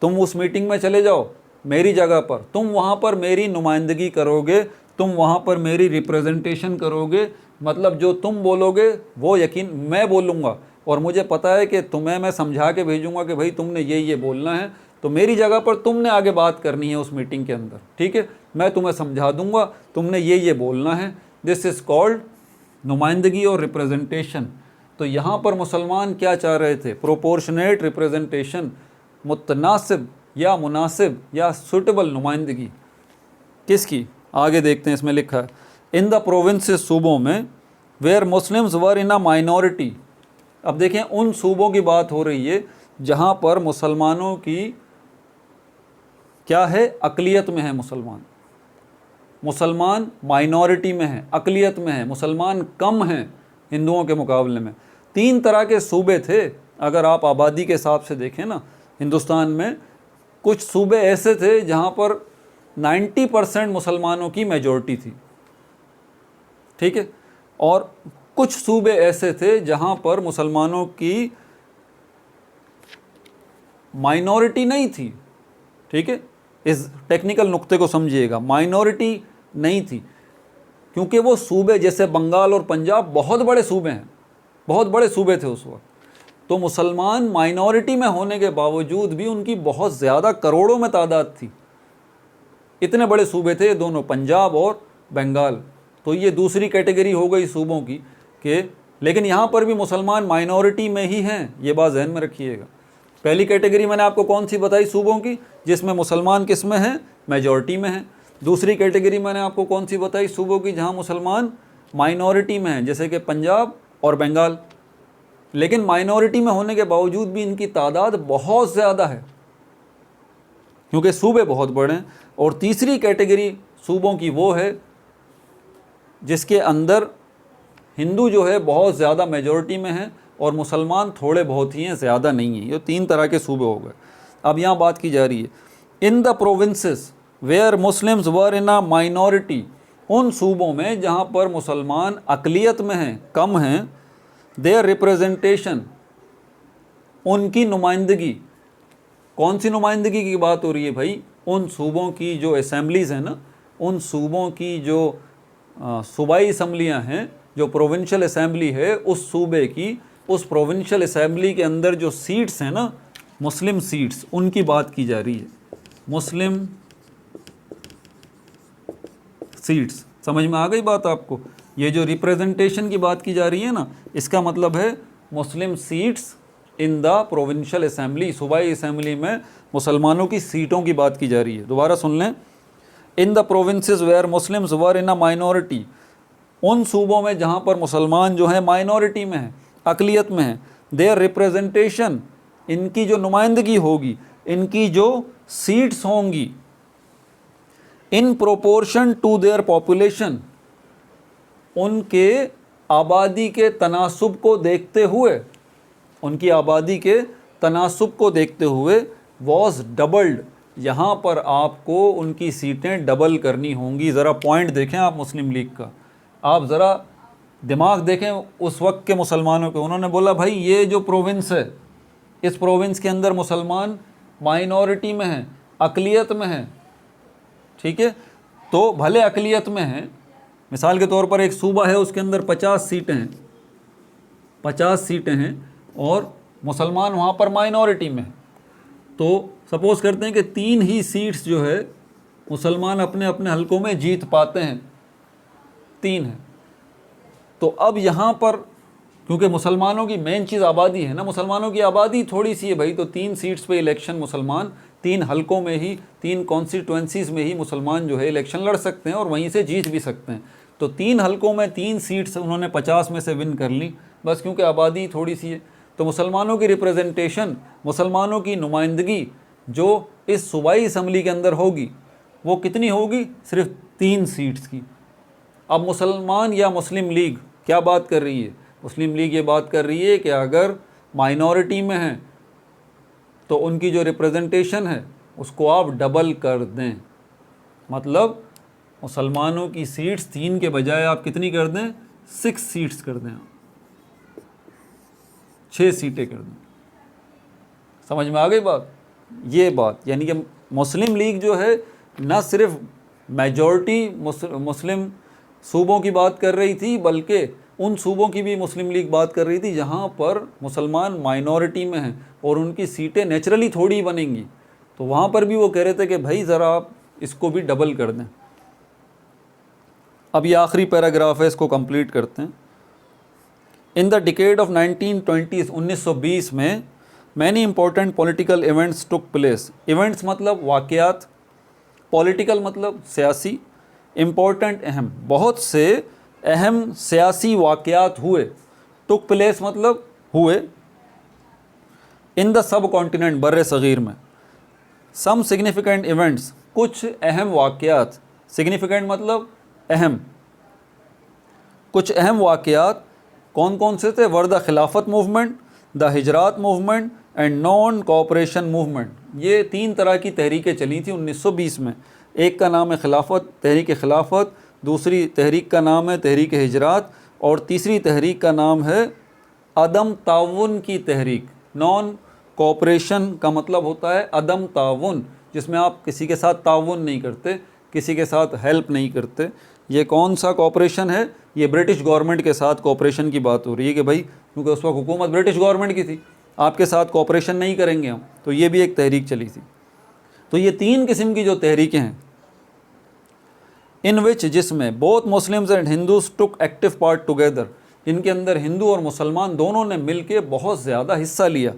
तुम उस मीटिंग में चले जाओ मेरी जगह पर, तुम वहाँ पर मेरी नुमाइंदगी करोगे, तुम वहाँ पर मेरी रिप्रेजेंटेशन करोगे, मतलब जो तुम बोलोगे वो यकीन मैं बोलूँगा, और मुझे पता है कि तुम्हें मैं समझा के भेजूँगा कि भाई तुमने ये बोलना है, तो मेरी जगह पर तुमने आगे बात करनी है उस मीटिंग के अंदर, ठीक है, मैं तुम्हें समझा दूँगा, तुमने ये बोलना है। दिस इज़ कॉल्ड नुमाइंदगी और रिप्रेजेंटेशन। तो यहाँ पर मुसलमान क्या चाह रहे थे, प्रोपोर्शनेट रिप्रेजेंटेशन, मुतनासिब या मुनासिब या सूटेबल नुमाइंदगी किसकी, आगे देखते हैं, इसमें लिखा है इन द प्रोविंसेस, सूबों में, where Muslims were in a minority. अब देखें उन सूबों की बात हो रही है जहाँ पर मुसलमानों की क्या है, अक़लियत में है, मुसलमान माइनॉरिटी में है, अक़लियत में है, मुसलमान कम हैं हिंदुओं के मुकाबले में। तीन तरह के सूबे थे, अगर आप आबादी के हिसाब से देखें ना, हिंदुस्तान में कुछ सूबे ऐसे थे जहाँ पर 90% मुसलमानों की मेजॉरिटी थी, ठीक है, और कुछ सूबे ऐसे थे जहाँ पर मुसलमानों की माइनॉरिटी नहीं थी, ठीक है, इस टेक्निकल नुक्ते को समझिएगा, माइनॉरिटी नहीं थी, क्योंकि वो सूबे जैसे बंगाल और पंजाब बहुत बड़े सूबे हैं, बहुत बड़े सूबे थे उस वक्त, तो मुसलमान माइनॉरिटी में होने के बावजूद भी उनकी बहुत ज़्यादा करोड़ों में तादाद थी, इतने बड़े सूबे थे ये दोनों, पंजाब और बंगाल। तो ये दूसरी कैटेगरी हो गई सूबों की कि, लेकिन यहाँ पर भी मुसलमान माइनॉरिटी में ही हैं, ये बात जहन में रखिएगा। पहली कैटेगरी मैंने आपको कौन सी बताई सूबों की, जिसमें मुसलमान किस में हैं, मेजॉरिटी में हैं। दूसरी कैटेगरी मैंने आपको कौन सी बताई सूबों की, जहाँ मुसलमान माइनॉरिटी में हैं, जैसे कि पंजाब और बंगाल, लेकिन माइनॉरिटी में होने के बावजूद भी इनकी तादाद बहुत ज़्यादा है, क्योंकि सूबे बहुत बड़े हैं। और तीसरी कैटेगरी सूबों की वो है जिसके अंदर हिंदू जो है बहुत ज़्यादा मेजॉरिटी में है और मुसलमान थोड़े बहुत ही हैं, ज़्यादा नहीं हैं। ये तीन तरह के सूबे हो गए। अब यहाँ बात की जा रही है in the provinces where Muslims were in a minority, उन सूबों में जहाँ पर मुसलमान अक़लियत में हैं, कम हैं, देयर रिप्रेजेंटेशन, उनकी नुमाइंदगी। कौन सी नुमाइंदगी की बात हो रही है भाई, उन सूबों की जो असेंबलीज़ हैं ना, उन सूबों की जो सूबाई असम्बलियाँ हैं, जो प्रोविंशियल असेंबली है उस सूबे की, उस प्रोविंशियल असेंबली के अंदर जो सीट्स हैं ना, मुस्लिम सीट्स, उनकी बात की जा रही है, मुस्लिम सीट्स। समझ में आ गई बात आपको? ये जो रिप्रेजेंटेशन की बात की जा रही है ना, इसका मतलब है Muslim seats in the provincial assembly, सूबाई असेंबली में मुसलमानों की सीटों की बात की जा रही है। दोबारा सुन लें, in the provinces where Muslims were in a minority, उन सूबों में जहाँ पर मुसलमान जो हैं माइनॉरिटी में हैं, अकलियत में हैं, देयर रिप्रेजेंटेशन, इनकी जो नुमाइंदगी होगी, इनकी जो सीट्स होंगी, in proportion to their population, उनके आबादी के तनासुब को देखते हुए, उनकी आबादी के तनासुब को देखते हुए, वॉज डबल्ड, यहाँ पर आपको उनकी सीटें डबल करनी होंगी। ज़रा पॉइंट देखें आप मुस्लिम लीग का, आप ज़रा दिमाग देखें उस वक्त के मुसलमानों के। उन्होंने बोला भाई ये जो प्रोविंस है, इस प्रोविंस के अंदर मुसलमान माइनॉरिटी में हैं, अकलियत में हैं, ठीक है, तो भले अकलियत में हैं, मिसाल के तौर पर एक सूबा है उसके अंदर 50 सीटें हैं, 50 सीटें हैं और मुसलमान वहाँ पर माइनॉरिटी में हैं, तो सपोज़ करते हैं कि 3 ही सीट्स जो है मुसलमान अपने अपने हलकों में जीत पाते हैं, 3 हैं। तो अब यहाँ पर क्योंकि मुसलमानों की मेन चीज़ आबादी है ना, मुसलमानों की आबादी थोड़ी सी है भाई, तो 3 सीट्स पे इलेक्शन मुसलमान 3 हलकों में ही, 3 कॉन्स्टिट्यूंसीज़ में ही मुसलमान जो है इलेक्शन लड़ सकते हैं और वहीं से जीत भी सकते हैं। तो 3 हलकों में 3 सीट्स उन्होंने 50 में से विन कर ली, बस क्योंकि आबादी थोड़ी सी है। तो मुसलमानों की रिप्रेजेंटेशन, मुसलमानों की नुमाइंदगी जो इस सूबाई असम्बली के अंदर होगी वो कितनी होगी? सिर्फ 3 सीट्स की। अब मुसलमान या मुस्लिम लीग क्या बात कर रही है? मुस्लिम लीग ये बात कर रही है कि अगर माइनॉरिटी में हैं तो उनकी जो रिप्रेजेंटेशन है उसको आप डबल कर दें, मतलब मुसलमानों की सीट्स 3 के बजाय आप कितनी कर दें? 6 सीट्स कर दें, 6 सीटें कर दें। समझ में आ गई बात? ये बात यानी कि मुस्लिम लीग जो है न सिर्फ मेजॉरिटी मुस्लिम सूबों की बात कर रही थी, बल्कि उन सूबों की भी मुस्लिम लीग बात कर रही थी जहाँ पर मुसलमान माइनॉरिटी में हैं और उनकी सीटें नेचुरली थोड़ी बनेंगी, तो वहाँ पर भी वो कह रहे थे कि भाई ज़रा आप इसको भी डबल कर दें। अब ये आखिरी पैराग्राफ है, इसको कंप्लीट करते हैं। इन द डिकेड ऑफ 1920, 1920 में many important political events took place. Events मतलब वाक़यात, पॉलिटिकल मतलब सियासी, इम्पोर्टेंट अहम, बहुत से अहम सियासी वाक़यात हुए। टुक प्लेस मतलब हुए, इन द सब कॉन्टिनेंट, बर्रे सग़ीर में। सम सिग्निफिकेंट इवेंट्स, कुछ अहम वाक़यात, सिग्निफिकेंट मतलब अहम, कुछ अहम वाक़यात कौन कौन से थे? Were the Khilafat movement, the Hijrat movement and non cooperation movement. ये 3 तरह की तहरीकें चली थी 1920 में। एक का नाम है खिलाफत, तहरीक खिलाफत, दूसरी तहरीक का नाम है तहरीक हिजरात और तीसरी तहरीक का नाम है अदम ताउन की तहरीक। नॉन कोऑपरेशन का मतलब होता है अदम ताउन, जिसमें आप किसी के साथ ताउन नहीं करते, किसी के साथ हेल्प नहीं करते। ये कौन सा कोऑपरेशन है? ये ब्रिटिश गवर्नमेंट के साथ कोऑपरेशन की बात हो रही है कि भाई क्योंकि उस वक्त हुकूमत ब्रिटिश गवर्नमेंट की थी, आपके साथ कोऑपरेशन नहीं करेंगे हम, तो ये भी एक तहरीक चली थी। तो ये 3 किस्म की जो तहरीकें हैं, इन विच, जिसमें both Muslims and Hindus took active part together, इनके अंदर हिंदू और मुसलमान दोनों ने मिलके बहुत ज़्यादा हिस्सा लिया।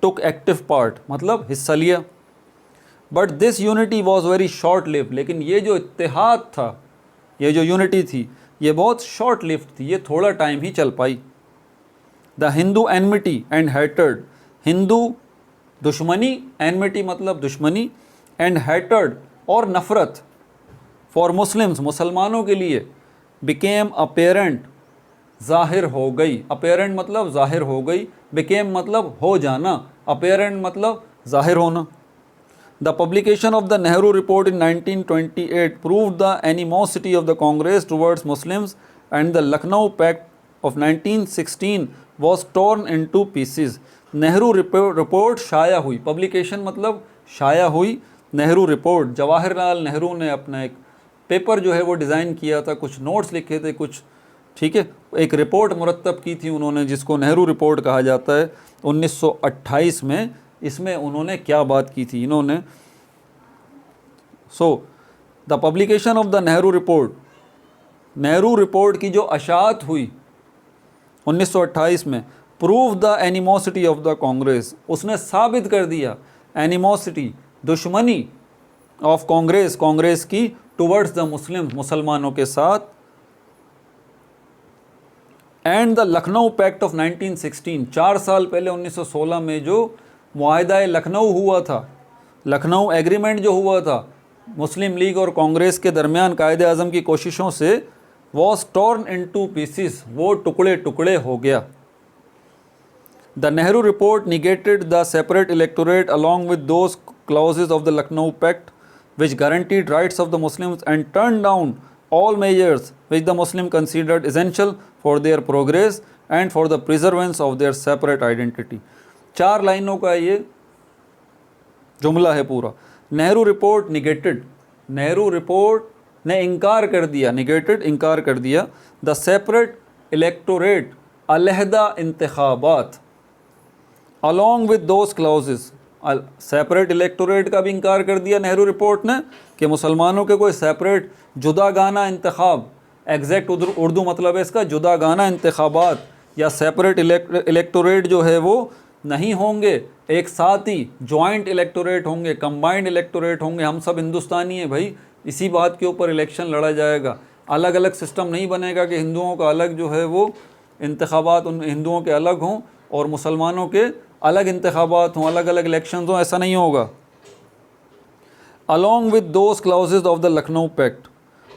टुक एक्टिव पार्ट मतलब हिस्सा लिया। But this unity was very short lived, लेकिन ये जो इत्तेहाद था, ये जो यूनिटी थी, ये बहुत शॉर्ट लिव्ड थी, ये थोड़ा टाइम ही चल पाई। The Hindu enmity and hatred, Hindu दुश्मनी, एनमिटी मतलब दुश्मनी, एंड हेटर्ड और नफ़रत, फॉर मुस्लिम्स मुसलमानों के लिए, बिकेम अपेरेंट ज़ाहिर हो गई। अपेरेंट मतलब ज़ाहिर हो गई, बिकेम मतलब हो जाना, अपेरेंट मतलब ज़ाहिर होना। The publication of the Nehru report in 1928 proved the animosity of the Congress towards Muslims and the Lucknow pact of 1916 was torn into pieces. Nehru report शाया हुई, पब्लिकेशन मतलब शाया हुई, नेहरू रिपोर्ट, जवाहरलाल नेहरू ने अपना एक पेपर जो है वो डिज़ाइन किया था, कुछ नोट्स लिखे थे कुछ, ठीक है, एक रिपोर्ट मुरतब की थी उन्होंने जिसको नेहरू रिपोर्ट कहा जाता है 1928 में। इसमें उन्होंने क्या बात की थी इन्होंने? So the publication of the Nehru report, Nehru report की जो अशात हुई 1928 में, prove the animosity of the Congress, उसने साबित कर दिया एनिमोसिटी, दुश्मनी ऑफ कांग्रेस, कांग्रेस की टुवर्ड्स द मुस्लिम, मुसलमानों के साथ। And the Lucknow pact of 1916, 4 साल पहले 1916 में जो मुआहिदा लखनऊ हुआ था, लखनऊ एग्रीमेंट जो हुआ था मुस्लिम लीग और कांग्रेस के दरमियान कायदे आज़म की कोशिशों से, वॉज टॉर्न इनटू पीसेस, वो टुकड़े टुकड़े हो गया। The Nehru report negated the separate electorate along with those clauses of the Lucknow Pact which guaranteed rights of the Muslims and turned down all measures which the Muslim considered essential for their progress and for the preservance of their separate identity। 4 लाइनों का ये जुमला है पूरा। Nehru report negated, Nehru report ने इनकार कर दिया, निगेटेड इनकार कर दिया, द सेपरेट इलेक्टोरेट, अलहदा इंतखाबात, along with those clauses, separate electorate का भी इनकार कर दिया नेहरू रिपोर्ट ने कि मुसलमानों के कोई सेपरेट जुदागाना इंतखाब, एग्जैक्ट उर्दू मतलब है इसका जुदागाना इंतखाबात या सेपरेट इलेक्टोरेट जो है वो नहीं होंगे, एक साथ ही जॉइंट इलेक्टोरेट होंगे, कंबाइंड इलेक्टोरेट होंगे। हम सब हिंदुस्तानी हैं भाई, इसी बात के ऊपर इलेक्शन लड़ा जाएगा। अलग अलग सिस्टम नहीं बनेगा कि हिंदुओं का अलग जो है वो इंतखाबात उन हिंदुओं के अलग हों और मुसलमानों के अलग इंतखाबात हों, अलग अलग इलेक्शन हों, ऐसा नहीं होगा। Along with those clauses of the Lucknow pact,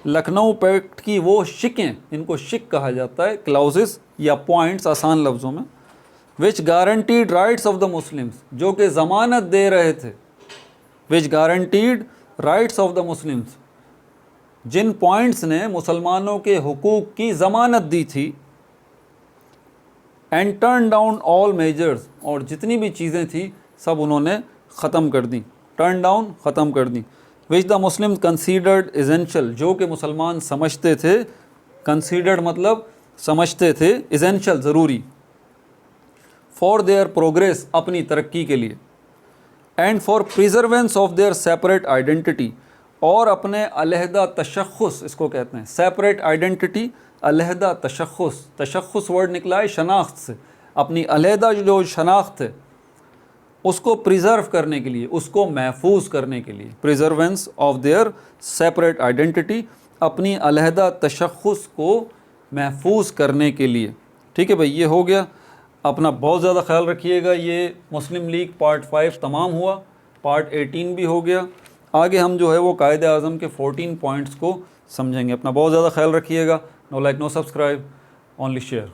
Lucknow pact की वो शिकें, इनको शिक कहा जाता है, क्लाउजेस या पॉइंट्स आसान लफ्ज़ों में, which guaranteed rights of the Muslims, जो कि ज़मानत दे रहे थे, which guaranteed rights of the Muslims, जिन पॉइंट्स ने मुसलमानों के हुकूक की ज़मानत दी थी, and turn down all measures, और जितनी भी चीज़ें थी सब उन्होंने ख़त्म कर दी, टर्न डाउन ख़त्म कर दी, which the Muslim considered essential, जो कि मुसलमान समझते थे, कंसीडर्ड मतलब समझते थे, एसेंशियल ज़रूरी, फॉर देयर प्रोग्रेस, अपनी तरक्की के लिए, and for प्रिजर्वेंस of their separate identity, और अपने अलहदा तशख़्ख़ुस, इसको कहते हैं सेपरेट आइडेंटिटी, अलहदा तशख़्ख़ुस, तशख़्ख़ुस वर्ड निकला है शनाख्त से, अपनी अलहदा जो शनाख्त है उसको प्रिज़र्व करने के लिए, उसको महफूज करने के लिए, प्रिजर्वेंस ऑफ देयर सेपरेट आइडेंटिटी, अपनी अलहदा तशख़्ख़ुस को महफूज करने के लिए। ठीक है भाई, ये हो गया। अपना बहुत ज़्यादा ख्याल रखिएगा। ये मुस्लिम लीग पार्ट 5 तमाम हुआ, पार्ट 18 भी हो गया। आगे हम जो है वो कायदे आज़म के 14 पॉइंट्स को समझेंगे। अपना बहुत ज़्यादा ख्याल रखिएगा। No like no subscribe, only share.